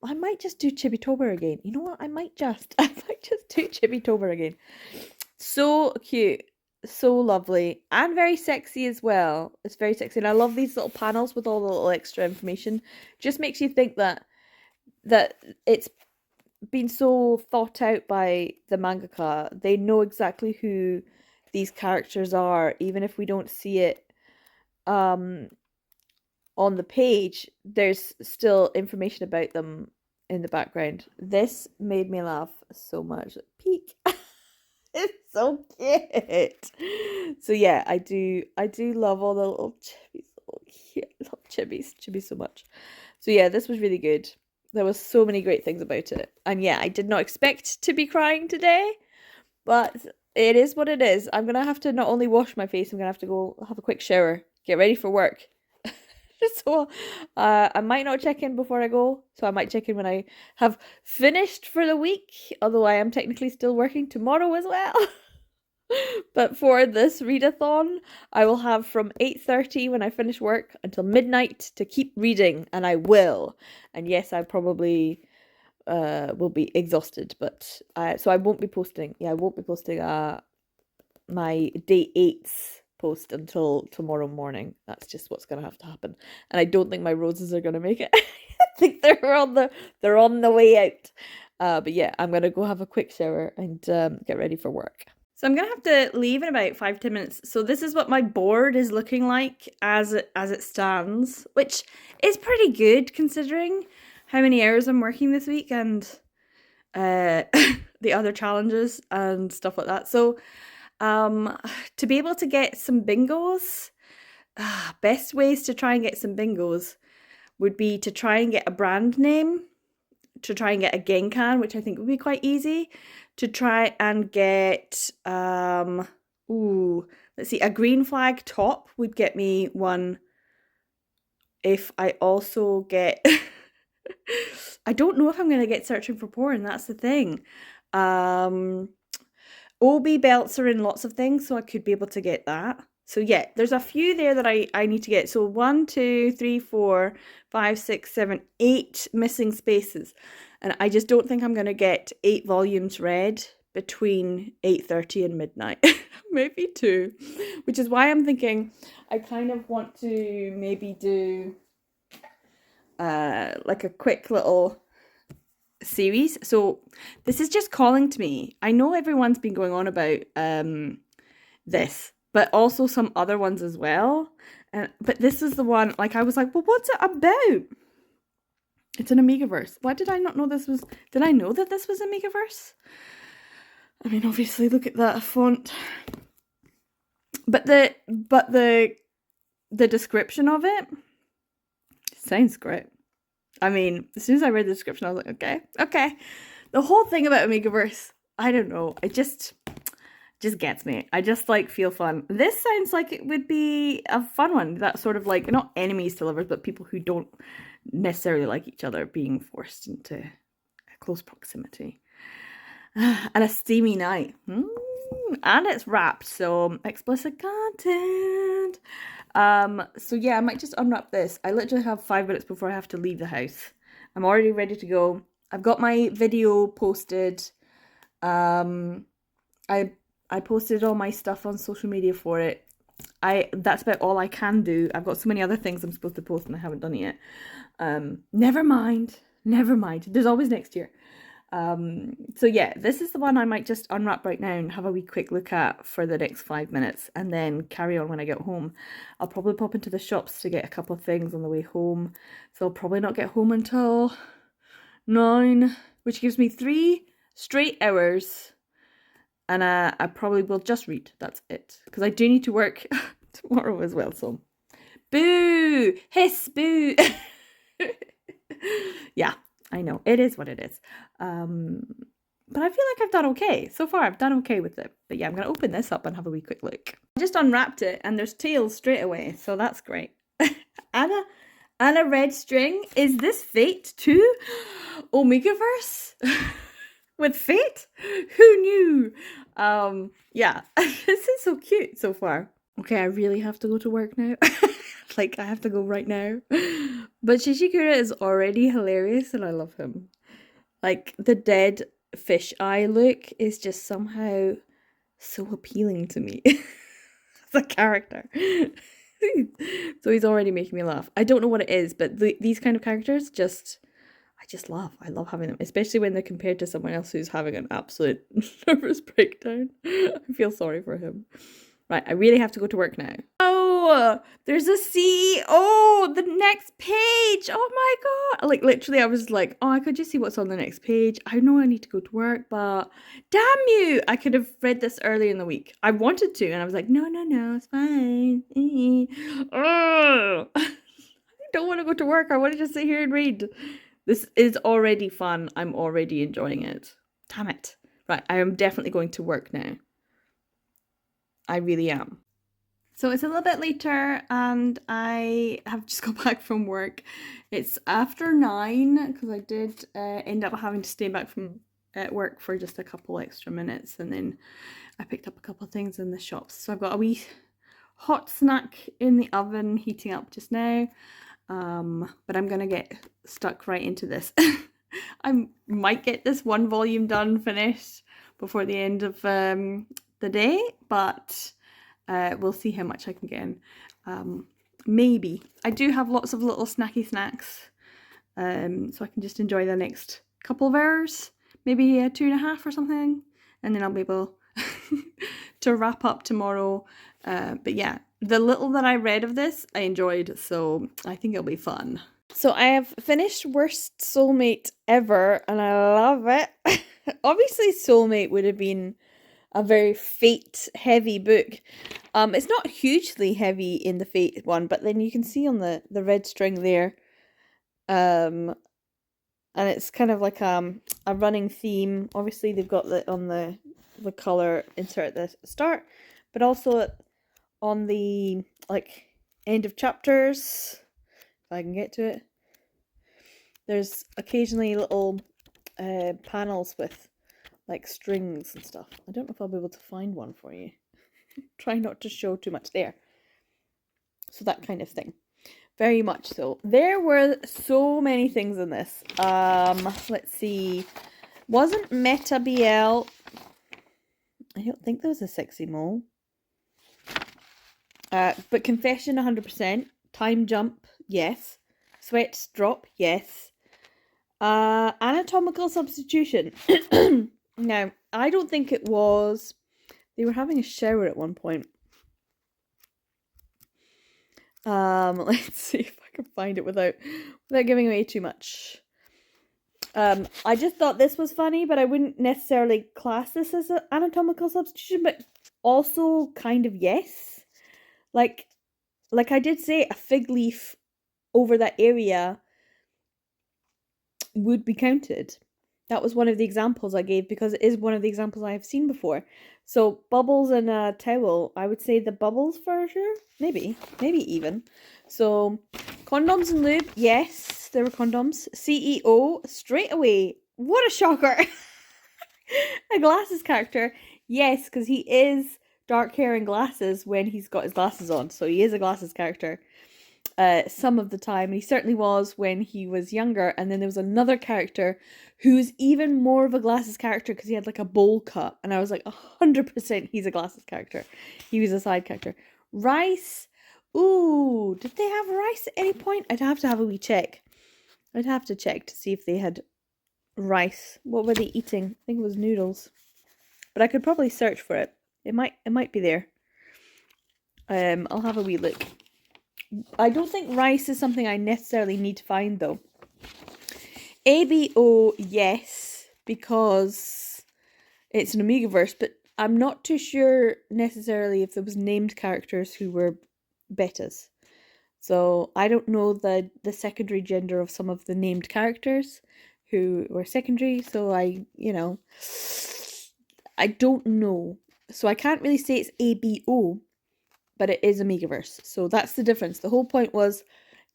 Speaker 1: I might just do Chibitober again. You know what? I might just do Chibitober again. So cute, so lovely, and very sexy as well. It's very sexy, and I love these little panels with all the little extra information. Just makes you think that it's been so thought out by the mangaka. They know exactly who these characters are, even if we don't see it on the page. There's still information about them in the background. This made me laugh so much. Peek. It's so cute. So yeah, I do love all the little chibis. Oh, cute. I love chibis so much. So yeah, this was really good. There was so many great things about it. And yeah, I did not expect to be crying today, but it is what it is. I'm gonna have to not only wash my face, I'm gonna have to go have a quick shower, get ready for work. So I might not check in before I go. So I might check in when I have finished for the week, although I am technically still working tomorrow as well. But for this readathon, I will have from 8:30 when I finish work until midnight to keep reading, and I will. And yes, I probably will be exhausted, but so I won't be posting. Yeah, I won't be posting my day 8's post until tomorrow morning. That's just what's gonna have to happen. And I don't think my roses are gonna make it. I think they're on the way out. But yeah, I'm gonna go have a quick shower and get ready for work. So I'm gonna have to leave in about 5-10 minutes. So this is what my board is looking like as it stands, which is pretty good considering how many hours I'm working this week and the other challenges and stuff like that. So to be able to get some bingos, best ways to try and get some bingos would be to try and get a brand name, to try and get a Genkan, which I think would be quite easy, to try and get, let's see, a green flag top would get me one. If I also get, I don't know if I'm going to get searching for porn, that's the thing. OB belts are in lots of things, so I could be able to get that. So yeah, there's a few there that I need to get. So 1, 2, 3, 4, 5, 6, 7, 8 missing spaces. And I just don't think I'm going to get 8 volumes read between 8:30 and midnight. Maybe 2. Which is why I'm thinking I kind of want to maybe do like a quick little series. So this is just calling to me. I know everyone's been going on about this, but also some other ones as well. But this is the one, like, I was like, well, what's it about? It's an Amigaverse. Why did I not know this was... Did I know that this was Amigaverse? I mean, obviously, look at that font. But the description of it sounds great. I mean, as soon as I read the description, I was like, okay. The whole thing about Amigaverse, I don't know. It just gets me. I just like feel fun. This sounds like it would be a fun one. That sort of like, not enemies to lovers, but people who don't necessarily like each other being forced into a close proximity. And a steamy night. And it's wrapped, so explicit content. So yeah, I might just unwrap this. I literally have 5 minutes before I have to leave the house. I'm already ready to go. I've got my video posted. I posted all my stuff on social media for it. That's about all I can do. I've got so many other things I'm supposed to post and I haven't done it yet. Never mind. There's always next year. So yeah, this is the one I might just unwrap right now and have a wee quick look at for the next 5 minutes and then carry on when I get home. I'll probably pop into the shops to get a couple of things on the way home. So I'll probably not get home until 9, which gives me 3 straight hours. And I probably will just read. That's it. Because I do need to work tomorrow as well. So, boo! Hiss, boo! Yeah, I know. It is what it is. But I feel like I've done okay. So far, I've done okay with it. But yeah, I'm going to open this up and have a wee quick look. I just unwrapped it and there's tails straight away. So that's great. and a red string. Is this Fate too? Omegaverse? With Fate? Who knew? Yeah, this is so cute so far. Okay, I really have to go to work now. Like, I have to go right now. But Shishikura is already hilarious and I love him. Like, the dead fish eye look is just somehow so appealing to me. As a character. So he's already making me laugh. I don't know what it is, but these kind of characters I love having them, especially when they're compared to someone else who's having an absolute nervous breakdown. I feel sorry for him. Right, I really have to go to work now. Oh, there's a CEO. Oh, the next page. Oh my god. Like, literally, I was like, oh, I could just see what's on the next page. I know I need to go to work, but damn you. I could have read this earlier in the week. I wanted to, and I was like, no, it's fine. Oh, I don't want to go to work. I want to just sit here and read. This is already fun. I'm already enjoying it. Damn it. Right, I am definitely going to work now. I really am. So it's a little bit later and I have just got back from work. It's after 9 because I did end up having to stay back from work for just a couple extra minutes, and then I picked up a couple of things in the shops. So I've got a wee hot snack in the oven heating up just now. But I'm gonna get stuck right into this. I might get this 1 volume done, finished before the end of the day, but we'll see how much I can get in. Maybe. I do have lots of little snacky snacks, so I can just enjoy the next couple of hours, maybe 2.5 or something, and then I'll be able to wrap up tomorrow. But yeah, the little that I read of this, I enjoyed, so I think it'll be fun. So I have finished Worst Soulmate Ever, and I love it. Obviously, Soulmate would have been a very Fate-heavy book. It's not hugely heavy in the Fate one, but then you can see on the red string there, and it's kind of like a running theme. Obviously, they've got on the colour insert at the start, but also on the like end of chapters, if I can get to it, there's occasionally little panels with like strings and stuff. I don't know if I'll be able to find one for you. Try not to show too much there. So that kind of thing. Very much so. There were so many things in this. Let's see. Wasn't Meta BL. I don't think there was a sexy mole. But Confession 100%. Time Jump, yes. Sweat Drop, yes. Anatomical Substitution. Now, I don't think it was. They were having a shower at one point. Let's see if I can find it without giving away too much. I just thought this was funny, but I wouldn't necessarily class this as an anatomical substitution, but also kind of yes. Like I did say, a fig leaf over that area would be counted. That was one of the examples I gave, because it is one of the examples I have seen before. So bubbles and a towel, I would say the bubbles for sure. Maybe even. So condoms and lube, yes, there were condoms. CEO, straight away. What a shocker. A glasses character, yes, because he is dark hair and glasses when he's got his glasses on. So he is a glasses character. Some of the time, and he certainly was when he was younger. And then there was another character who's even more of a glasses character because he had like a bowl cut, and I was like 100% he's a glasses character. He was a side character. Rice, ooh, did they have rice at any point? I'd have to have a wee check. I'd have to check to see if they had rice. What were they eating? I think it was noodles, but I could probably search for it. It might be there. I'll have a wee look. I don't think rice is something I necessarily need to find, though. ABO, yes, because it's an Omegaverse, but I'm not too sure necessarily if there was named characters who were betas. So I don't know the secondary gender of some of the named characters who were secondary, so I don't know. So I can't really say it's ABO, but it is Omegaverse. So that's the difference. The whole point was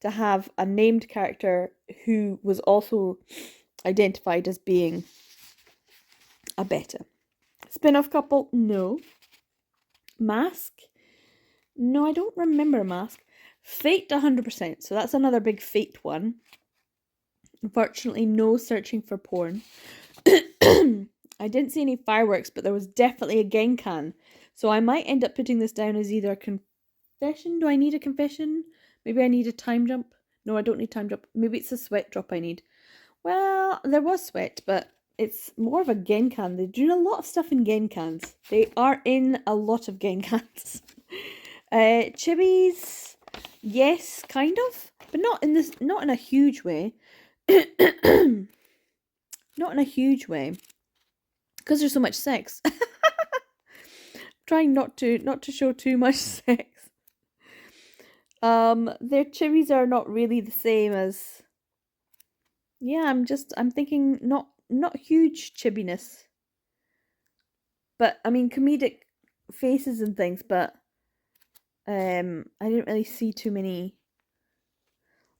Speaker 1: to have a named character who was also identified as being a beta. Spin-off couple? No. Mask? No, I don't remember Mask. Fate 100%. So that's another big Fate one. Unfortunately, no searching for porn. I didn't see any fireworks, but there was definitely a Genkan. So I might end up putting this down as either a confession. Do I need a confession? Maybe I need a time jump. No, I don't need time jump. Maybe it's a sweat drop I need. Well, there was sweat, but it's more of a Genkan. They're doing a lot of stuff in Genkans. They are in a lot of Genkans. Chibis, yes, kind of, but not in a huge way. Not in a huge way. Because there's so much sex. Trying not to show too much sex. Their chibis are not really the same as. Yeah, I'm thinking not huge chibiness. But I mean comedic faces and things, but I didn't really see too many.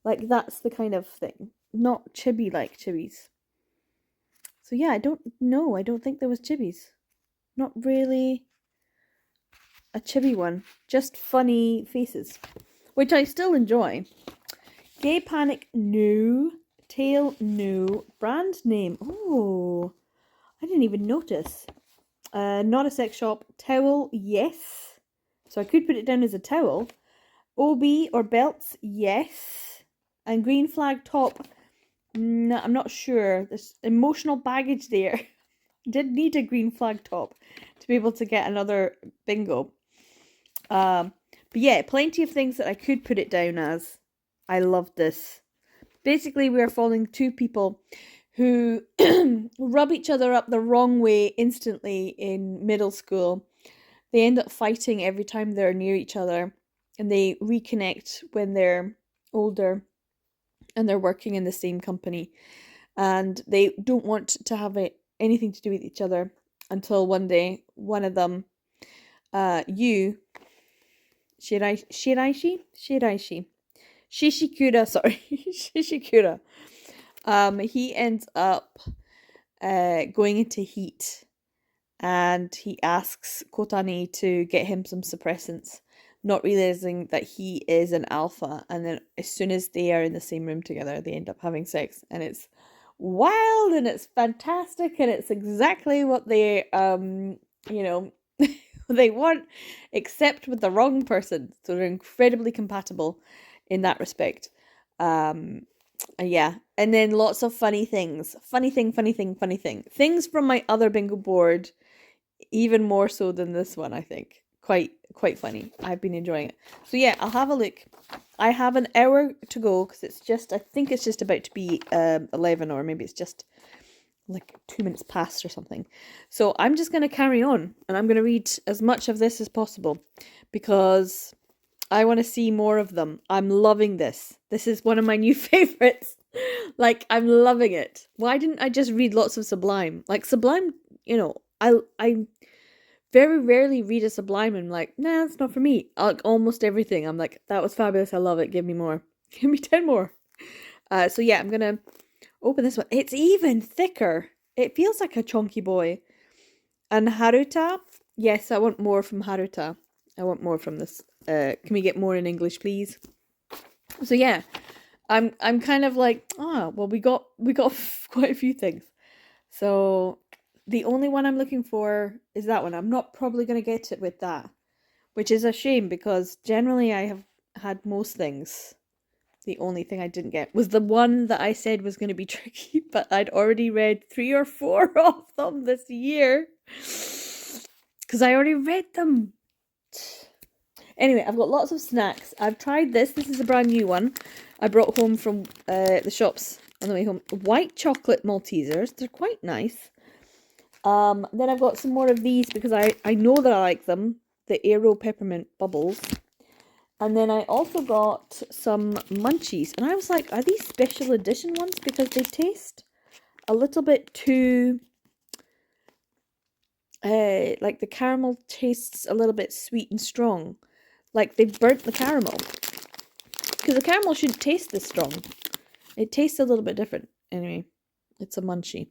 Speaker 1: Like that's the kind of thing. Not chibi like chibis. So yeah, I don't know. I don't think there was chibis. Not really a chibi one. Just funny faces. Which I still enjoy. Gay Panic, no. Tail, no. Brand name, oh. I didn't even notice. Not a sex shop. Towel, yes. So I could put it down as a towel. OB or belts, yes. And green flag top, no, I'm not sure. There's emotional baggage there. Did need a green flag top to be able to get another bingo. But yeah, plenty of things that I could put it down as. I loved this. Basically, we are following two people who rub each other up the wrong way instantly in middle school. They end up fighting every time they're near each other, and they reconnect when they're older and they're working in the same company, and they don't want to have anything to do with each other until one day one of them, Shishikura, sorry, Shishikura, he ends up going into heat and he asks Kotani to get him some suppressants, not realizing that he is an alpha. And then as soon as they are in the same room together, they end up having sex, and it's wild and it's fantastic and it's exactly what they you know they want, except with the wrong person. So they're incredibly compatible in that respect. Yeah, and then lots of funny things, funny thing, things from my other bingo board, even more so than this one. I think quite funny. I've been enjoying it. So yeah, I'll have a look. I have an hour to go because it's just, I think it's just about to be 11, or maybe it's just like 2 minutes past or something. So I'm just going to carry on, and I'm going to read as much of this as possible because I want to see more of them. I'm loving this. This is one of my new favorites. Like, I'm loving it. Why didn't I just read lots of Sublime? Like, Sublime, I very rarely read a Sublime and I'm like, nah, it's not for me. Like, almost everything, I'm like, that was fabulous. I love it. Give me more. Give me 10 more. So yeah, I'm going to open this one. It's even thicker. It feels like a chunky boy. And Haruta. Yes, I want more from Haruta. I want more from this. Can we get more in English, please? So yeah, I'm kind of like, well, we got quite a few things. So the only one I'm looking for is that one. I'm not probably going to get it with that, which is a shame because generally I have had most things. The only thing I didn't get was the one that I said was going to be tricky, but I'd already read 3 or 4 of them this year because I already read them. Anyway, I've got lots of snacks. I've tried this. This is a brand new one I brought home from the shops on the way home. White chocolate Maltesers. They're quite nice. Then I've got some more of these because I know that I like them. The Aero Peppermint Bubbles. And then I also got some munchies. And I was like, are these special edition ones? Because they taste a little bit too... like the caramel tastes a little bit sweet and strong. Like they've burnt the caramel. Because the caramel shouldn't taste this strong. It tastes a little bit different. Anyway, it's a munchie.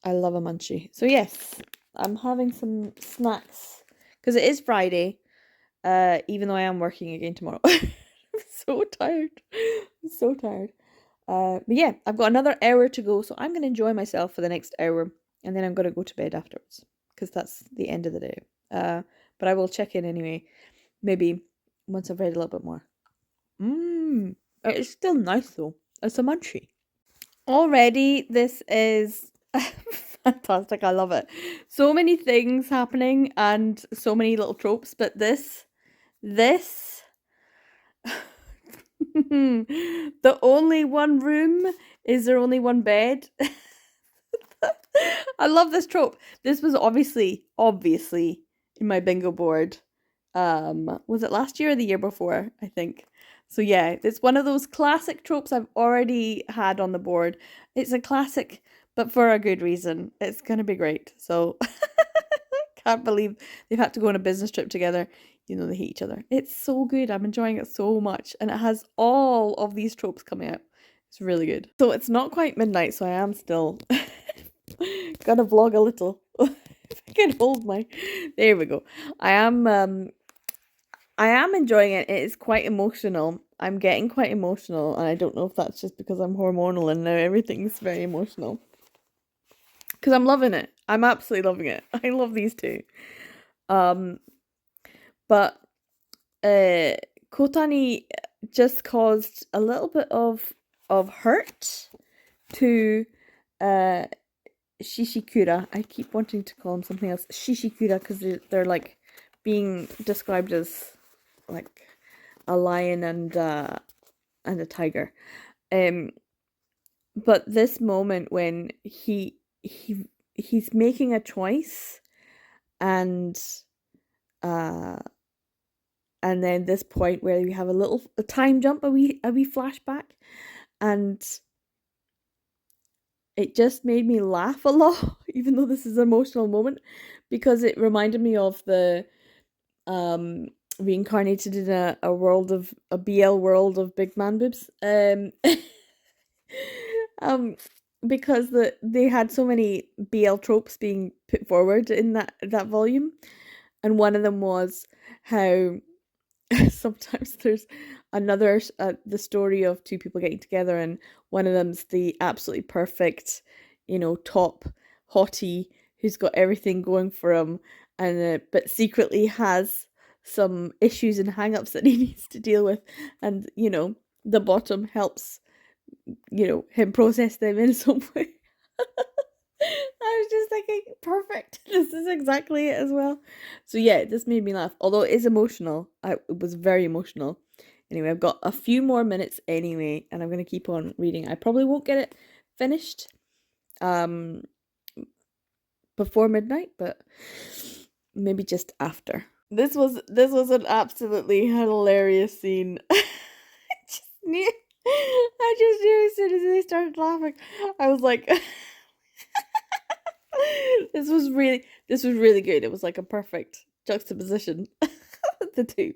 Speaker 1: I love a munchie. So yes, I'm having some snacks. Because it is Friday. Even though I am working again tomorrow. I'm so tired. I'm so tired. But yeah, I've got another hour to go. So I'm going to enjoy myself for the next hour. And then I'm going to go to bed afterwards. Because that's the end of the day. But I will check in anyway. Maybe once I've read a little bit more. It's still nice though. It's a munchie. Already, this is fantastic. I love it. So many things happening and so many little tropes, but this, the only one room, is there only one bed? I love this trope. This was obviously in my bingo board. Was it last year or the year before? I think. So yeah, it's one of those classic tropes I've already had on the board. It's a classic, but for a good reason. It's gonna be great. So can't believe they've had to go on a business trip together. You know, they hate each other. It's so good. I'm enjoying it so much. And it has all of these tropes coming out. It's really good. So it's not quite midnight, so I am still gonna vlog a little. If I can hold my... There we go. I am enjoying it. It is quite emotional. I'm getting quite emotional, and I don't know if that's just because I'm hormonal and now everything's very emotional. Because I'm loving it. I'm absolutely loving it. I love these two. But Kotani just caused a little bit of hurt to Shishikura. I keep wanting to call him something else. Shishikura, because they're like being described as like a lion and a tiger. But this moment when he's making a choice, and then this point where we have a time jump, a wee flashback, and it just made me laugh a lot, even though this is an emotional moment, because it reminded me of the reincarnated in a BL world of big man boobs. because they had so many BL tropes being put forward in that volume, and one of them was how sometimes there's the story of two people getting together, and one of them's the absolutely perfect, top hottie who's got everything going for him, and but secretly has some issues and hang-ups that he needs to deal with, and the bottom helps him process them in some way. I was just thinking, perfect. This is exactly it as well. So yeah, this made me laugh. Although it is emotional. It was very emotional. Anyway, I've got a few more minutes anyway, and I'm gonna keep on reading. I probably won't get it finished um before midnight, but maybe just after. This was an absolutely hilarious scene. just knew I just knew as soon as they started laughing. I was like this was really good. It was like a perfect juxtaposition of the two.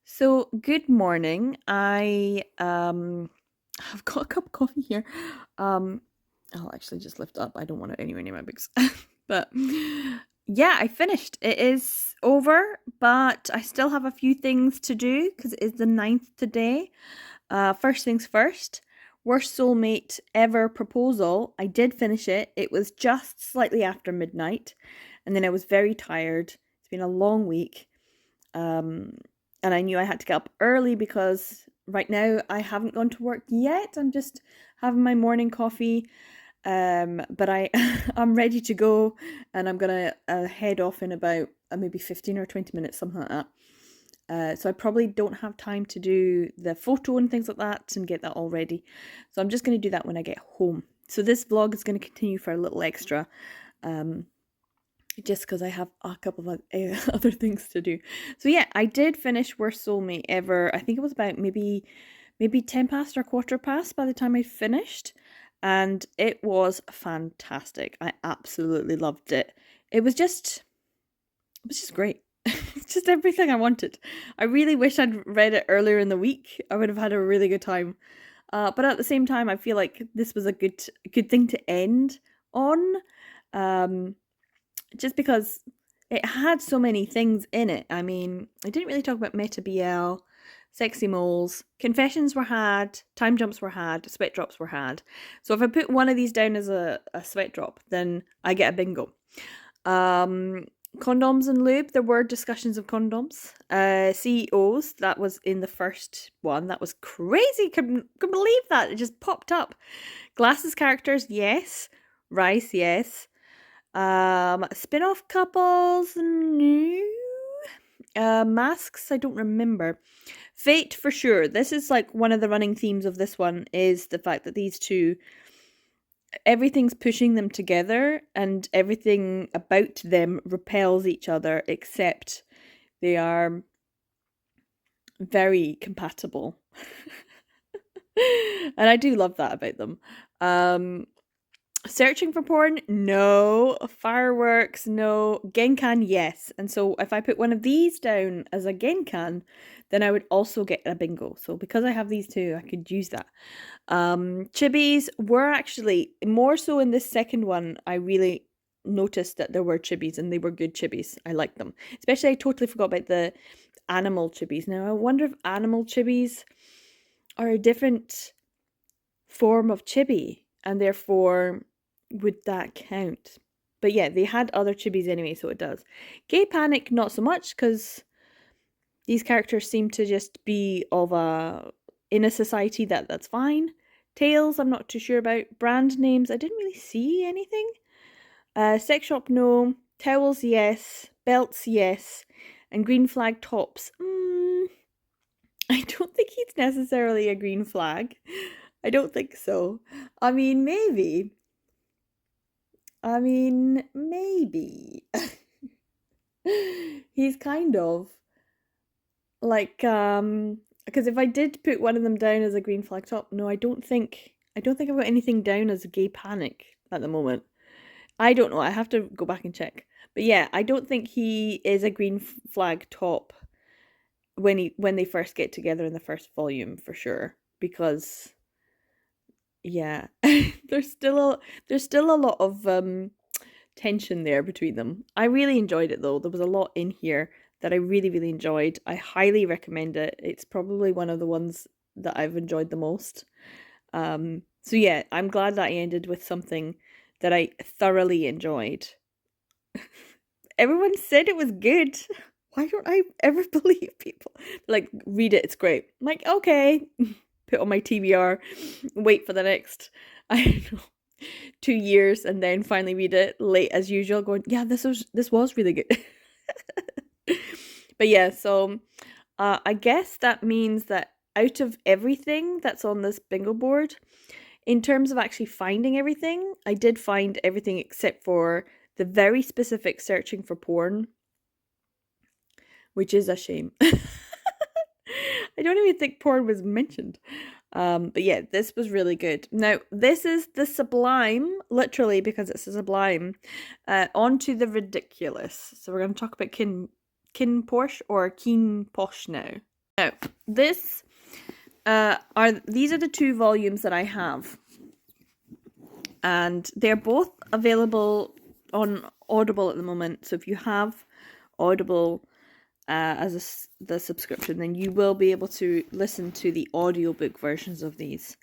Speaker 1: So good morning. I've got a cup of coffee here. I'll actually just lift up. I don't want it anywhere near my books. But yeah, I finished. It is over, but I still have a few things to do because it is the 9th today. First things first, worst soulmate ever proposal. I did finish it. It was just slightly after midnight, and then I was very tired. It's been a long week. And I knew I had to get up early because right now I haven't gone to work yet. I'm just having my morning coffee. But I'm ready to go, and I'm gonna head off in about maybe 15 or 20 minutes, something like that. So I probably don't have time to do the photo and things like that and get that all ready. So I'm just going to do that when I get home. So this vlog is going to continue for a little extra, just because I have a couple of other things to do. So yeah, I did finish Worst Soulmate Ever. I think it was about maybe 10 past or quarter past by the time I finished. And it was fantastic. I absolutely loved it. It was just great. It's just everything I wanted. I really wish I'd read it earlier in the week. I would have had a really good time. But at the same time, I feel like this was a good thing to end on. Just because it had so many things in it. I mean, I didn't really talk about Meta BL, Sexy Moles, confessions were had, time jumps were had, sweat drops were had. So if I put one of these down as a sweat drop, then I get a bingo. Condoms and lube, there were discussions of condoms. CEOs, that was in the first one. That was crazy. Couldn't believe that. It just popped up. Glasses characters, yes. Rice, yes. Spin-off couples, no. Masks, I don't remember. Fate, for sure. This is like one of the running themes of this one, is the fact that these two, everything's pushing them together and everything about them repels each other, except they are very compatible. And I do love that about them. Searching for porn? No. Fireworks? No. Genkan? Yes. And so if I put one of these down as a Genkan, then I would also get a bingo. So because I have these two, I could use that. Chibis were actually, more so in this second one, I really noticed that there were chibis and they were good chibis. I liked them. Especially I totally forgot about the animal chibis. Now I wonder if animal chibis are a different form of chibi, and therefore would that count? But yeah, they had other chibis anyway, so it does. Gay Panic, not so much, because these characters seem to just be in a society that's fine. Tails, I'm not too sure about. Brand names, I didn't really see anything. Sex shop, no. Towels, yes. Belts, yes. And green flag tops. I don't think he's necessarily a green flag. I don't think so. I mean, maybe. He's kind of like because if I did put one of them down as a green flag top, no, I don't think I've got anything down as a gay panic at the moment. I don't know. I have to go back and check. But yeah, I don't think he is a green flag top when they first get together in the first volume for sure. Because yeah, there's still a lot of tension there between them. I really enjoyed it though. There was a lot in here that I really, really enjoyed. I highly recommend it. It's probably one of the ones that I've enjoyed the most. So yeah, I'm glad that I ended with something that I thoroughly enjoyed. Everyone said it was good. Why don't I ever believe people? Like, read it, it's great. I'm like, okay. Put on my TBR, wait for the next, I don't know, 2 years, and then finally read it late as usual, going, yeah, this was really good. But yeah, so I guess that means that out of everything that's on this bingo board, in terms of actually finding everything, I did find everything except for the very specific searching for porn, which is a shame. I don't even think porn was mentioned. But yeah, this was really good. Now, this is the sublime, literally, because it's a sublime, onto the ridiculous. So we're going to talk about kin posh or keen posh now. Now, these are the 2 volumes that I have, and they're both available on Audible at the moment. So if you have Audible as the subscription, then you will be able to listen to the audiobook versions of these.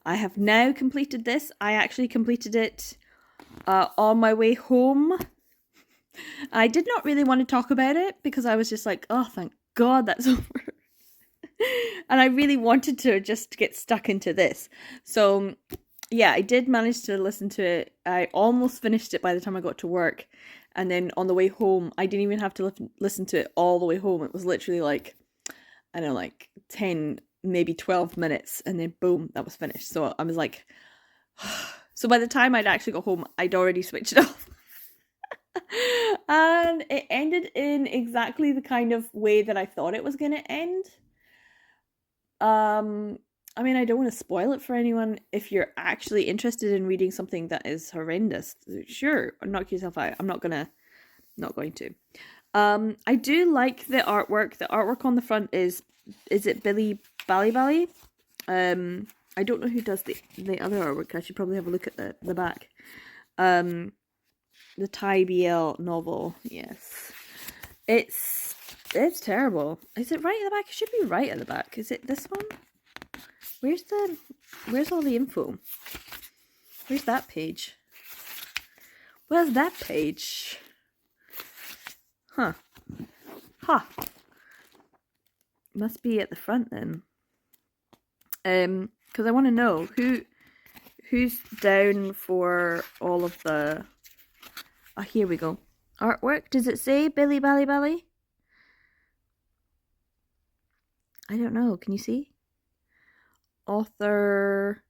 Speaker 1: I have now completed this. I actually completed it on my way home. I did not really want to talk about it because I was just like, oh, thank God that's over. And I really wanted to just get stuck into this. So yeah, I did manage to listen to it. I almost finished it by the time I got to work. And then on the way home, I didn't even have to listen to it all the way home. It was literally like, I don't know, like 10, maybe 12 minutes. And then boom, that was finished. So I was like, so by the time I'd actually got home, I'd already switched it off. And it ended in exactly the kind of way that I thought it was going to end. I mean, I don't want to spoil it for anyone. If you're actually interested in reading something that is horrendous, sure, knock yourself out. I'm not going to. I do like the artwork. The artwork on the front is it Billy Bally? I don't know who does the other artwork. I should probably have a look at the back. The Thai BL novel. Yes, it's terrible. Is it right at the back? It should be right at the back. Is it this one? Where's all the info? Where's that page? Where's that page? Huh. Must be at the front then. Because I want to know who's down for all of the. Oh, here we go. Artwork. Does it say Billy Bally? I don't know. Can you see? Author.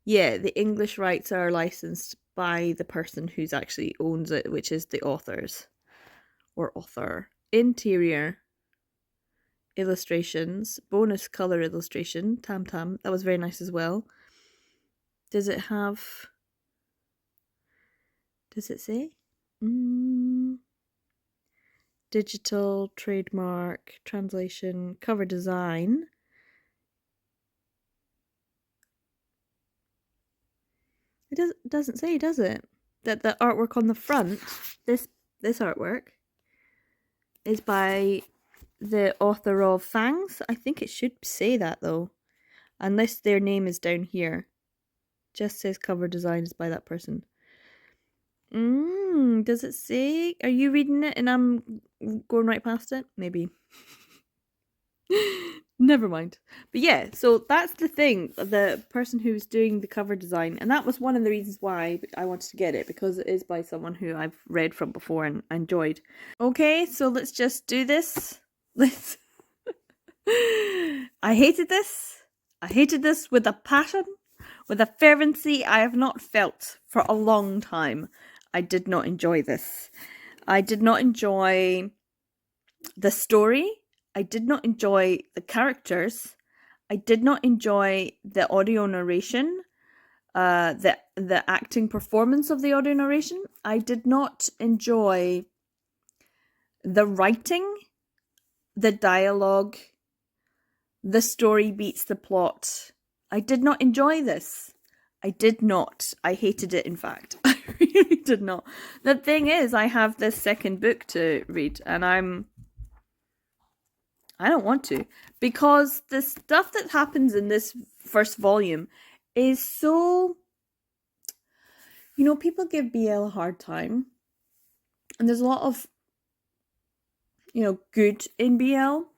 Speaker 1: Yeah, the English rights are licensed by the person who's actually owns it, which is the authors or author. Interior illustrations, bonus color illustration, Tam Tam. That was very nice as well. Does it say? Digital, trademark, translation, cover design. It doesn't say, does it? That the artwork on the front, this artwork, is by the author of Fangs. I think it should say that though, unless their name is down here. Just says cover design is by that person. Does it say? Are you reading it and I'm going right past it? Maybe. Never mind. But yeah, so that's the thing. The person who's doing the cover design, and that was one of the reasons why I wanted to get it, because it is by someone who I've read from before and enjoyed. Okay, so let's just do this. I hated this. I hated this with a passion, with a fervency I have not felt for a long time. I did not enjoy this. I did not enjoy the story. I did not enjoy the characters. I did not enjoy the audio narration. the acting performance of the audio narration. I did not enjoy the writing, the dialogue, the story beats the plot. I did not enjoy this. I did not. I hated it, in fact. I really did not. The thing is, I have this second book to read, and I don't want to, because the stuff that happens in this first volume is so, people give BL a hard time, and there's a lot of, good in BL,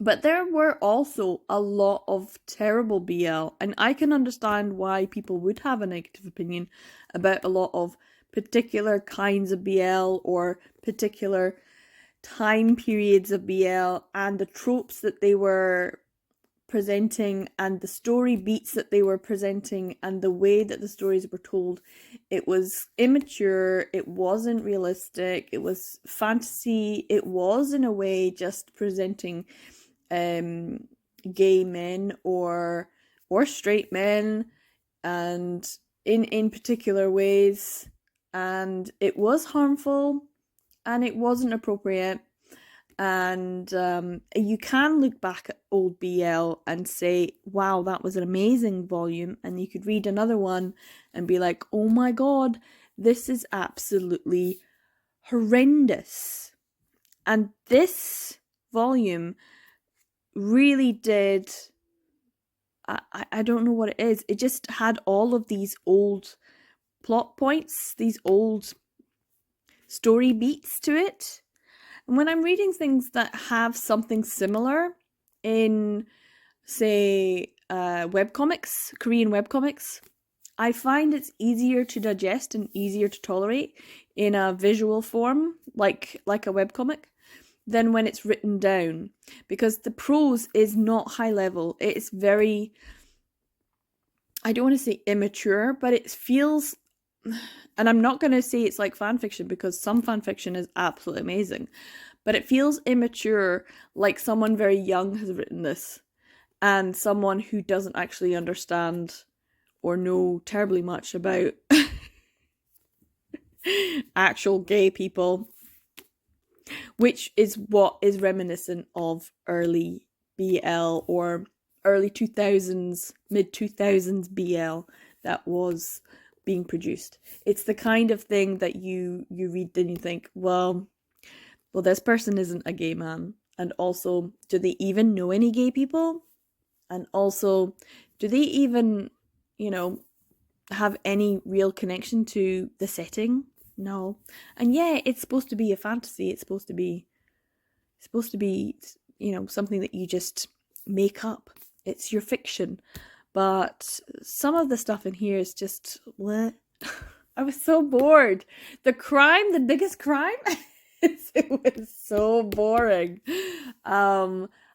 Speaker 1: but there were also a lot of terrible BL, and I can understand why people would have a negative opinion about a lot of particular kinds of BL or particular time periods of BL and the tropes that they were presenting and the story beats that they were presenting and the way that the stories were told. It was immature, it wasn't realistic, it was fantasy, it was in a way just presenting gay men or straight men, and in particular ways, and it was harmful and it wasn't appropriate. And you can look back at old BL and say, wow, that was an amazing volume, and you could read another one and be like, oh my god, this is absolutely horrendous. And this volume really did, I don't know what it is, it just had all of these old plot points, these old story beats to it. And when I'm reading things that have something similar in, say, webcomics, Korean webcomics, I find it's easier to digest and easier to tolerate in a visual form, like a webcomic, than when it's written down, because the prose is not high level. It's very, I don't want to say immature, but it feels, and I'm not going to say it's like fan fiction, because some fan fiction is absolutely amazing, but it feels immature, like someone very young has written this, and someone who doesn't actually understand or know terribly much about actual gay people, which is what is reminiscent of early BL or early 2000s, mid 2000s BL that was being produced. It's the kind of thing that you read and you think, well, this person isn't a gay man, and also, do they even know any gay people? And also, do they even, have any real connection to the setting? No. And yeah, it's supposed to be a fantasy. It's supposed to be, something that you just make up. It's your fiction. But some of the stuff in here is just, what? I was so bored. The biggest crime, it was so boring.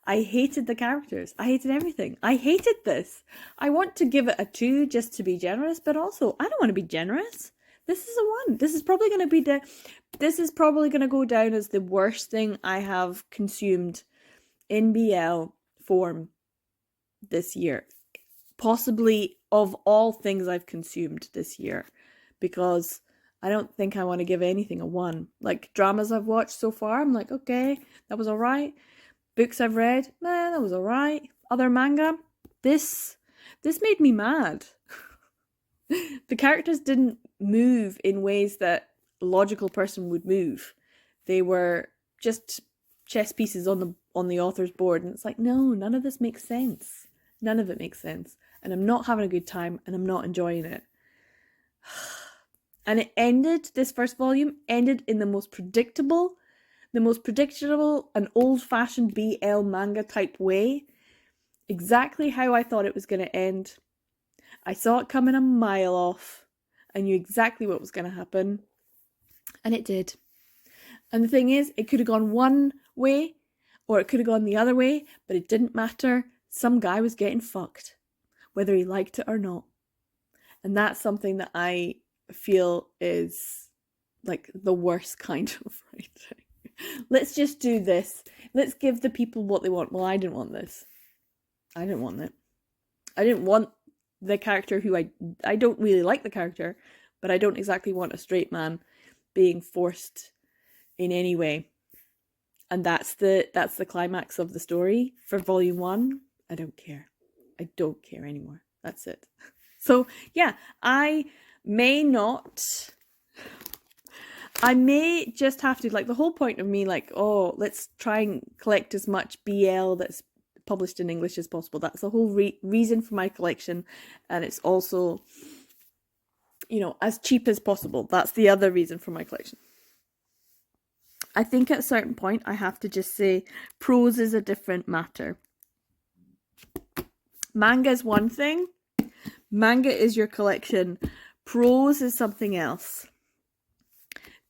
Speaker 1: I hated the characters. I hated everything. I hated this. I want to give it a 2 just to be generous, but also I don't want to be generous. This is a 1. This is probably going to go down as the worst thing I have consumed in BL form this year. Possibly of all things I've consumed this year, because I don't think I want to give anything a 1. Like dramas I've watched so far, I'm like, okay, that was alright. Books I've read, that was alright. Other manga, this made me mad. The characters didn't move in ways that a logical person would move. They were just chess pieces on the author's board, and it's like, no, none of this makes sense. None of it makes sense. And I'm not having a good time, and I'm not enjoying it. And this first volume ended in the most predictable and old-fashioned BL manga type way. Exactly how I thought it was going to end. I saw it coming a mile off. I knew exactly what was going to happen. And it did. And the thing is, it could have gone one way, or it could have gone the other way, but it didn't matter. Some guy was getting fucked, whether he liked it or not. And that's something that I feel is like the worst kind of writing. Let's just do this. Let's give the people what they want. Well, I didn't want this. I didn't want it. I didn't want the character who I don't really like the character, but I don't exactly want a straight man being forced in any way. And that's the climax of the story for volume 1. I don't care. I don't care anymore. That's it. So yeah, I may just have to, like, the whole point of me, like, oh, let's try and collect as much BL that's published in English as possible. That's the whole reason for my collection. And it's also, you know, as cheap as possible. That's the other reason for my collection. I think at a certain point I have to just say prose is a different matter. Manga is one thing. Manga is your collection. Prose is something else.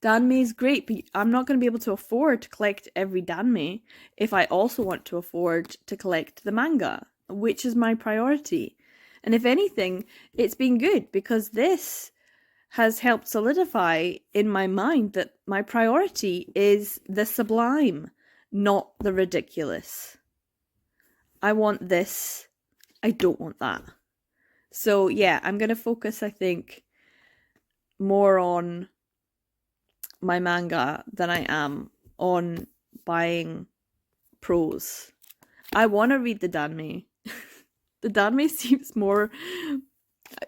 Speaker 1: Danme is great, but I'm not going to be able to afford to collect every Danme if I also want to afford to collect the manga, which is my priority. And if anything, it's been good because this has helped solidify in my mind that my priority is the sublime, not the ridiculous. I want this. I don't want that. So yeah, I'm going to focus, I think, more on my manga than I am on buying prose. I want to read the Danme. The Danme seems more,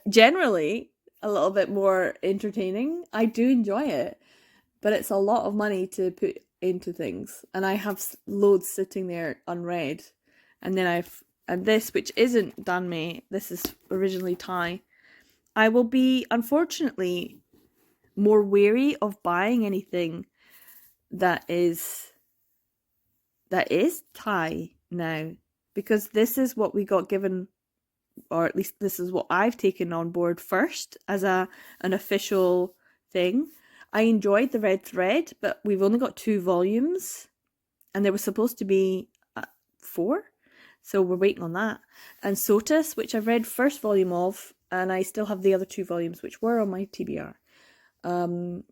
Speaker 1: generally, a little bit more entertaining. I do enjoy it, but it's a lot of money to put into things, and I have loads sitting there unread. And then and this, which isn't Danme, this is originally Thai. I will be, unfortunately, more wary of buying anything that is Thai now, because this is what we got given, or at least this is what I've taken on board first as an official thing. I enjoyed the Red Thread, but we've only got 2 volumes, and there was supposed to be 4, so we're waiting on that. And Sotus, which I've read first volume of, and I still have the other 2 volumes, which were on my TBR. So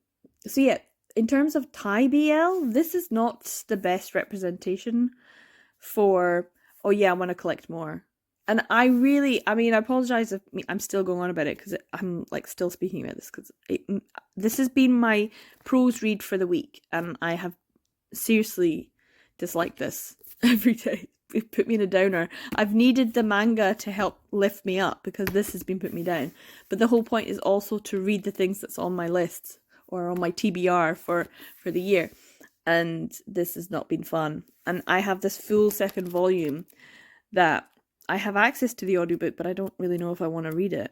Speaker 1: yeah, in terms of Thai BL, this is not the best representation for, oh yeah, I want to collect more. And I apologize if I'm still going on about it, because I'm like still speaking about this, because this has been my prose read for the week, and I have seriously disliked this every day. It put me in a downer. I've needed the manga to help lift me up, because this has been putting me down. But the whole point is also to read the things that's on my list or on my TBR for the year. And this has not been fun. And I have this full second volume that I have access to the audiobook, but I don't really know if I want to read it.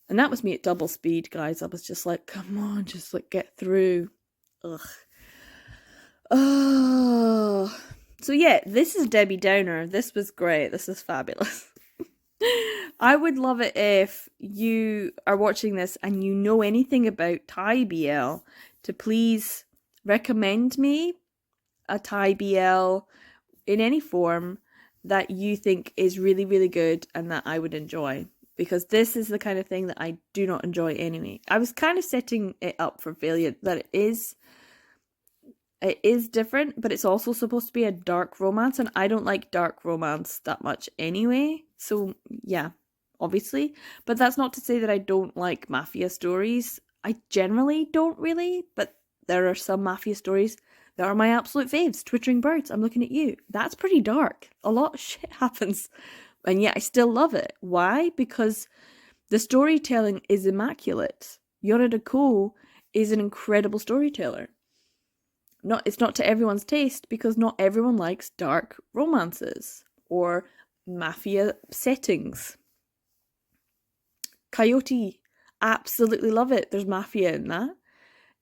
Speaker 1: And that was me at double speed, guys. I was just like, come on, just like get through. Ugh. Oh. So yeah, this is Debbie Downer. This was great. This is fabulous. I would love it if you are watching this and you know anything about Thai BL to please recommend me a Thai BL in any form that you think is really, really good and that I would enjoy. Because this is the kind of thing that I do not enjoy anyway. I was kind of setting it up for failure, that it is different, but it's also supposed to be a dark romance, and I don't like dark romance that much anyway. So yeah, obviously. But that's not to say that I don't like mafia stories. I generally don't really, but there are some mafia stories that are my absolute faves. Twittering Birds, I'm looking at you. That's pretty dark. A lot of shit happens, and yet I still love it. Why? Because the storytelling is immaculate. Yorida Ko is an incredible storyteller. It's not to everyone's taste, because not everyone likes dark romances or mafia settings. Coyote, absolutely love it. There's mafia in that.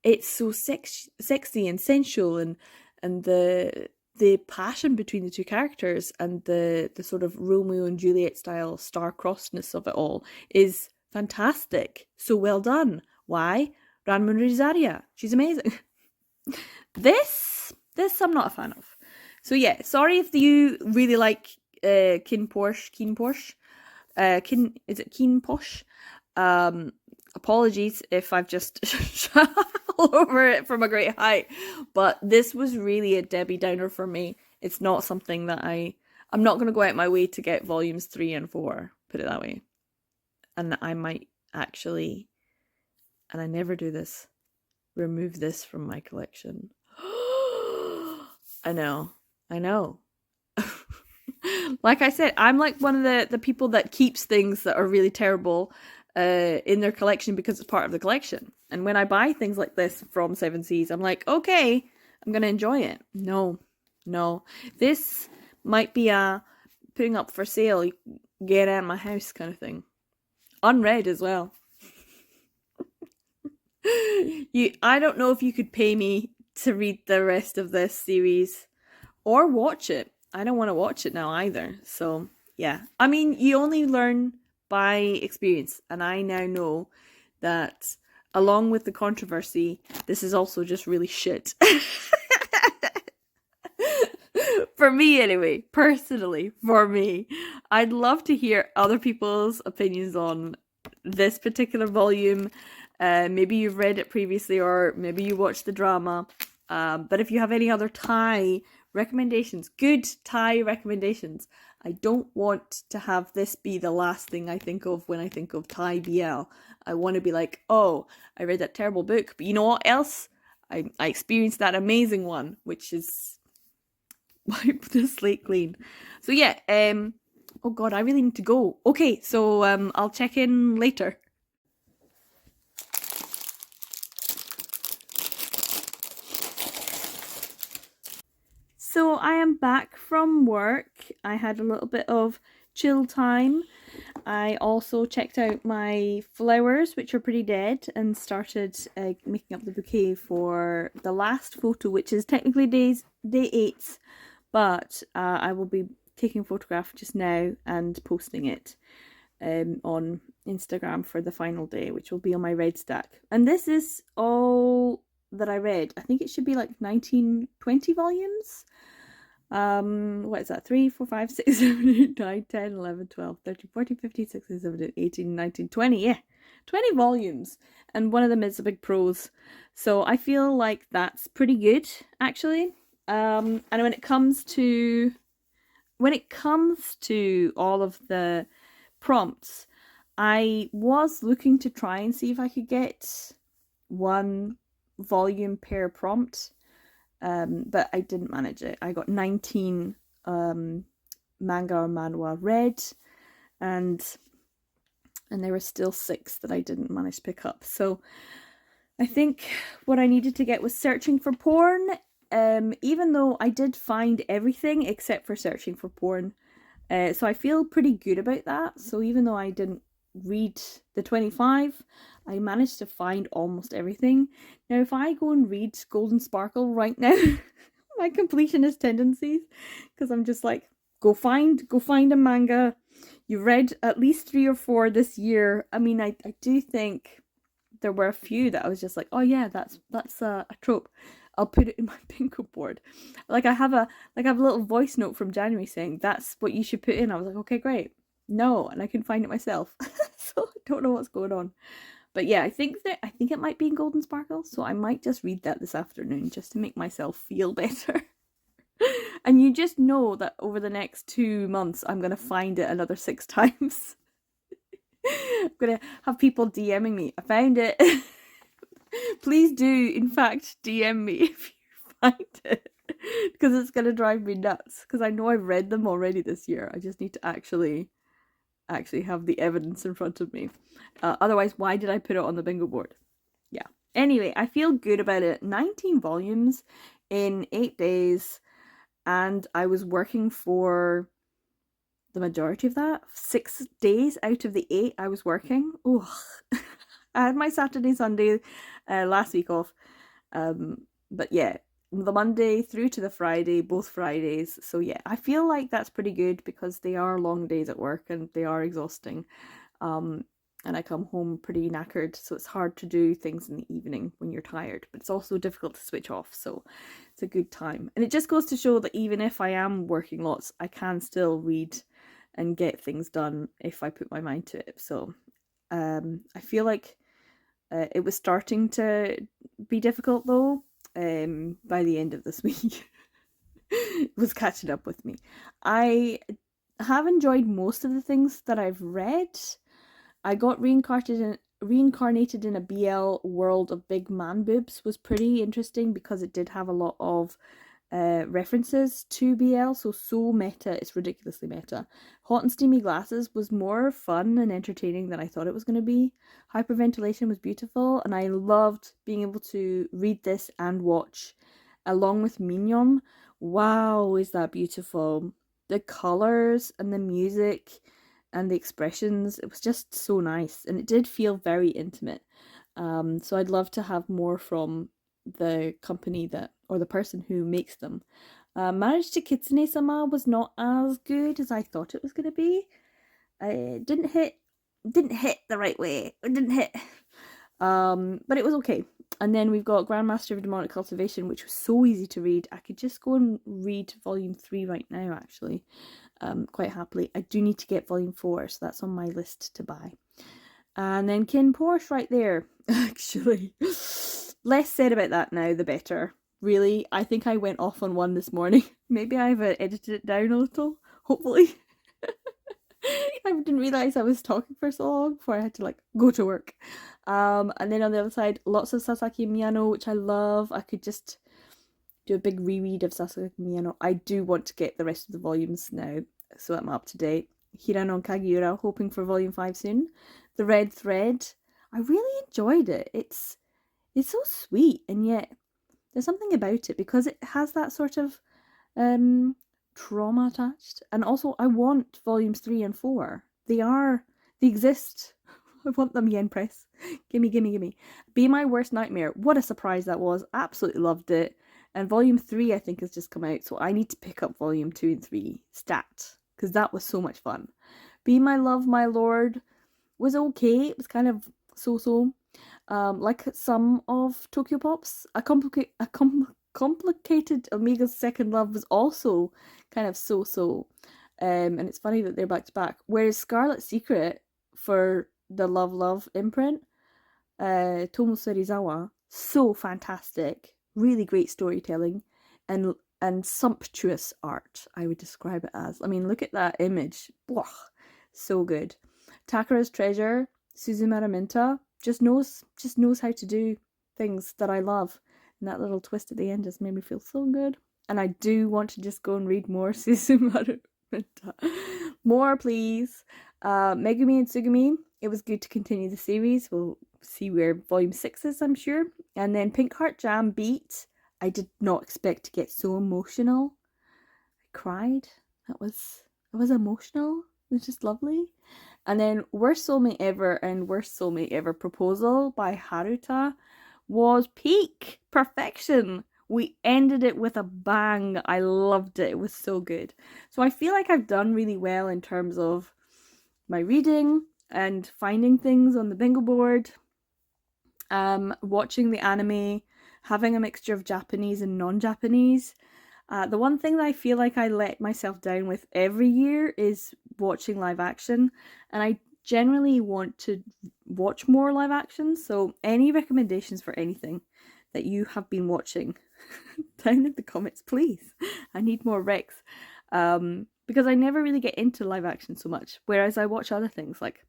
Speaker 1: It's so sexy and sensual, and the passion between the 2 characters and the sort of Romeo and Juliet style star-crossedness of it all is fantastic. So well done. Why? Ranman Rizaria. She's amazing. This I'm not a fan of. So yeah, sorry if you really like Keen Porsche. Is it Keen Posh? Apologies if I've just all over it from a great height, but this was really a Debbie Downer for me. It's not something that I'm not going to go out my way to get volumes 3 and 4, put it that way. And I might actually, and I never do this, remove this from my collection. I know. Like I said, I'm like one of the people that keeps things that are really terrible in their collection because it's part of the collection. And when I buy things like this from Seven Seas, I'm like, okay, I'm going to enjoy it. No. This might be a putting up for sale, get out of my house kind of thing. Unread as well. I don't know if you could pay me to read the rest of this series or watch it. I don't want to watch it now either. So, yeah. I mean, you only learn by experience. And I now know that along with the controversy, this is also just really shit. For me, anyway. Personally, for me. I'd love to hear other people's opinions on this particular volume. Maybe you've read it previously or maybe you watched the drama. But if you have any other Thai recommendations, good Thai recommendations, I don't want to have this be the last thing I think of when I think of Thai BL. I want to be like, oh, I read that terrible book, but you know what else? I experienced that amazing one, which is wipe the slate clean. So yeah, oh god, I really need to go. Okay, so I'll check in later. So I am back from work. I had a little bit of chill time. I also checked out my flowers, which are pretty dead, and started making up the bouquet for the last photo, which is technically day 8, but I will be taking a photograph just now and posting it on Instagram for the final day, which will be on my red stack. And this is all that I read. I think it should be like 19-20 volumes. What is that? 3, 4, 5, 6, 7, 8, 9, 10, 11, 12, 13, 14, 15, 16, 17, 18, 19, 20. Yeah, 20 volumes. And one of them is a big prose. So I feel like that's pretty good, actually. And when it comes to all of the prompts, I was looking to try and see if I could get 1 volume per prompt, but I didn't manage it. I got 19 manga or manhwa read, and there were still 6 that I didn't manage to pick up. So I think what I needed to get was searching for porn, even though I did find everything except for searching for porn. So I feel pretty good about that. So even though I didn't read the 25, I managed to find almost everything. Now if I go and read Golden Sparkle right now, my completionist tendencies, because I'm just like, go find a manga. You've read at least 3 or 4 this year. I mean, I do think there were a few that I was just like, oh yeah, that's a trope. I'll put it in my bingo board. Like I have a little voice note from January saying that's what you should put in. I was like, okay, great. No, and I can find it myself. So I don't know what's going on. But yeah, I think it might be in Golden Sparkle, so I might just read that this afternoon just to make myself feel better. And you just know that over the next 2 months I'm gonna find it another 6 times. I'm gonna have people DMing me. I found it. Please do, in fact, DM me if you find it, because it's gonna drive me nuts. Because I know I've read them already this year. I just need to actually have the evidence in front of me. Otherwise, why did I put it on the bingo board? Yeah. Anyway, I feel good about it. 19 volumes in 8 days, and I was working for the majority of that. 6 days out of the 8 I was working. Oh, I had my Saturday, Sunday last week off. But yeah, the Monday through to the Friday, both Fridays. So yeah, I feel like that's pretty good because they are long days at work and they are exhausting. And I come home pretty knackered, so it's hard to do things in the evening when you're tired, but it's also difficult to switch off, so it's a good time. And it just goes to show that even if I am working lots, I can still read and get things done if I put my mind to it. So I feel like it was starting to be difficult though. By the end of this week, it was catching up with me. I have enjoyed most of the things that I've read. I got reincarnated in a BL world of big man boobs was pretty interesting because it did have a lot of references to BL, so meta, it's ridiculously meta. Hot and Steamy Glasses was more fun and entertaining than I thought it was going to be. Hyperventilation was beautiful, and I loved being able to read this and watch along with Mignon. Wow, is that beautiful! The colors and the music and the expressions, it was just so nice, and it did feel very intimate. So I'd love to have more from the company that, or the person who makes them. Marriage to Kitsune-sama was not as good as I thought it was going to be. It didn't hit the right way. It didn't hit. But it was okay. And then we've got Grandmaster of Demonic Cultivation, which was so easy to read. I could just go and read volume 3 right now, actually, quite happily. I do need to get volume 4, so that's on my list to buy. And then Kin Porsche right there, actually. Less said about that now, the better. Really, I think I went off on one this morning. Maybe I've edited it down a little, hopefully. I didn't realise I was talking for so long before I had to like go to work. And then on the other side, lots of Sasaki Miyano, which I love. I could just do a big reread of Sasaki Miyano. I do want to get the rest of the volumes now, so I'm up to date. Hiranon Kagiura, hoping for volume 5 soon. The Red Thread, I really enjoyed it. It's so sweet, and yet there's something about it because it has that sort of trauma attached. And also, I want volumes 3 and 4. They exist. I want them, Yen Press. Gimme, gimme, gimme. Be My Worst Nightmare. What a surprise that was. Absolutely loved it. And volume 3, I think, has just come out, so I need to pick up volume 2 and 3 stat, because that was so much fun. Be My Love, My Lord was okay. It was kind of so-so. Like some of Tokyo Pop's, a complicated Omega's Second Love was also kind of so-so. And it's funny that they're back to back. Whereas Scarlet Secret for the Love Love imprint, Tomo Serizawa, so fantastic. Really great storytelling and sumptuous art, I would describe it as. I mean, look at that image. Blah, so good. Takara's Treasure, Suzumara Minta, just knows how to do things that I love. And that little twist at the end just made me feel so good. And I do want to just go and read more Suzumara Minta. More, please. Megumi and Tsugumi, it was good to continue the series. We'll see where volume 6 is, I'm sure. And then Pink Heart Jam Beat, I did not expect to get so emotional. I cried. It was emotional. It was just lovely. And then Worst Soulmate Ever and Worst Soulmate Ever Proposal by Haruta was peak perfection. We ended it with a bang. I loved it. It was so good. So I feel like I've done really well in terms of my reading and finding things on the bingo board, watching the anime, having a mixture of Japanese and non-Japanese. The one thing that I feel like I let myself down with every year is watching live action, and I generally want to watch more live action, so any recommendations for anything that you have been watching down in the comments, please. I need more recs, because I never really get into live action so much, whereas I watch other things. Like,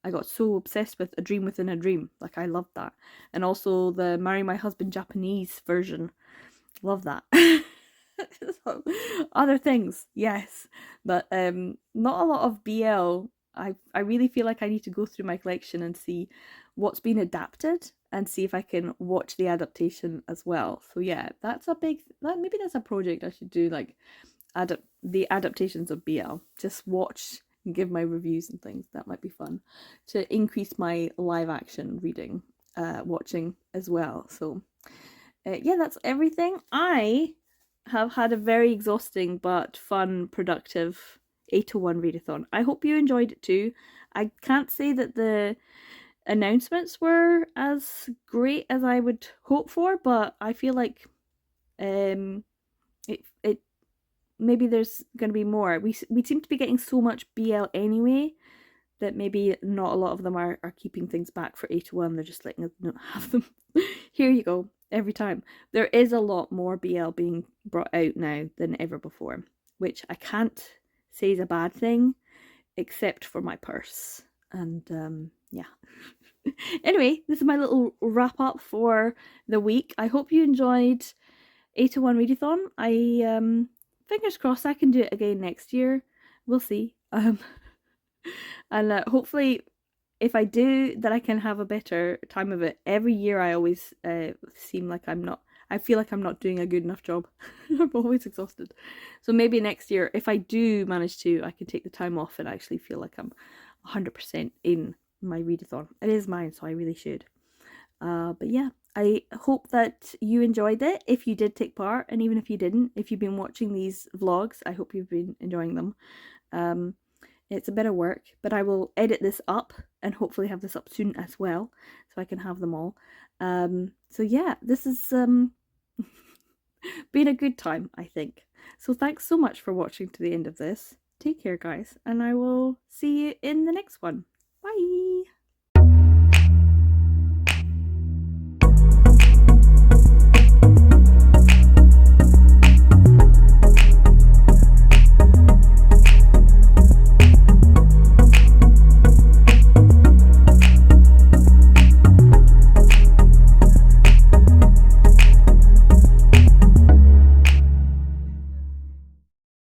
Speaker 1: I got so obsessed with A Dream Within a Dream, like I loved that, and also the Marry My Husband Japanese version, love that. Other things, yes, but not a lot of BL. I really feel like I need to go through my collection and see what's been adapted and see if I can watch the adaptation as well. So yeah, that's a big, maybe that's a project I should do, like the adaptations of BL. Just watch and give my reviews and things. That might be fun to increase my live action reading, watching as well. So yeah, that's everything. I have had a very exhausting but fun, productive 801 readathon. I hope you enjoyed it too. I can't say that the announcements were as great as I would hope for, but I feel like it maybe there's going to be more. We seem to be getting so much BL anyway that maybe not a lot of them are keeping things back for 801. They're just letting us not have them. Here you go. Every time. There is a lot more BL being brought out now than ever before, which I can't say is a bad thing, except for my purse. And yeah. Anyway, this is my little wrap up for the week. I hope you enjoyed 801 Readathon. I fingers crossed I can do it again next year. We'll see. And hopefully, if I do, that I can have a better time of it. Every year, I always seem like I'm not. I feel like I'm not doing a good enough job. I'm always exhausted. So maybe next year, if I do manage to, I can take the time off and actually feel like I'm 100% in my readathon. It is mine, so I really should. But yeah, I hope that you enjoyed it. If you did take part, and even if you didn't, if you've been watching these vlogs, I hope you've been enjoying them. It's a bit of work, but I will edit this up and hopefully have this up soon as well, so I can have them all. So yeah, this has been a good time, I think. So thanks so much for watching to the end of this. Take care, guys, and I will see you in the next one. Bye!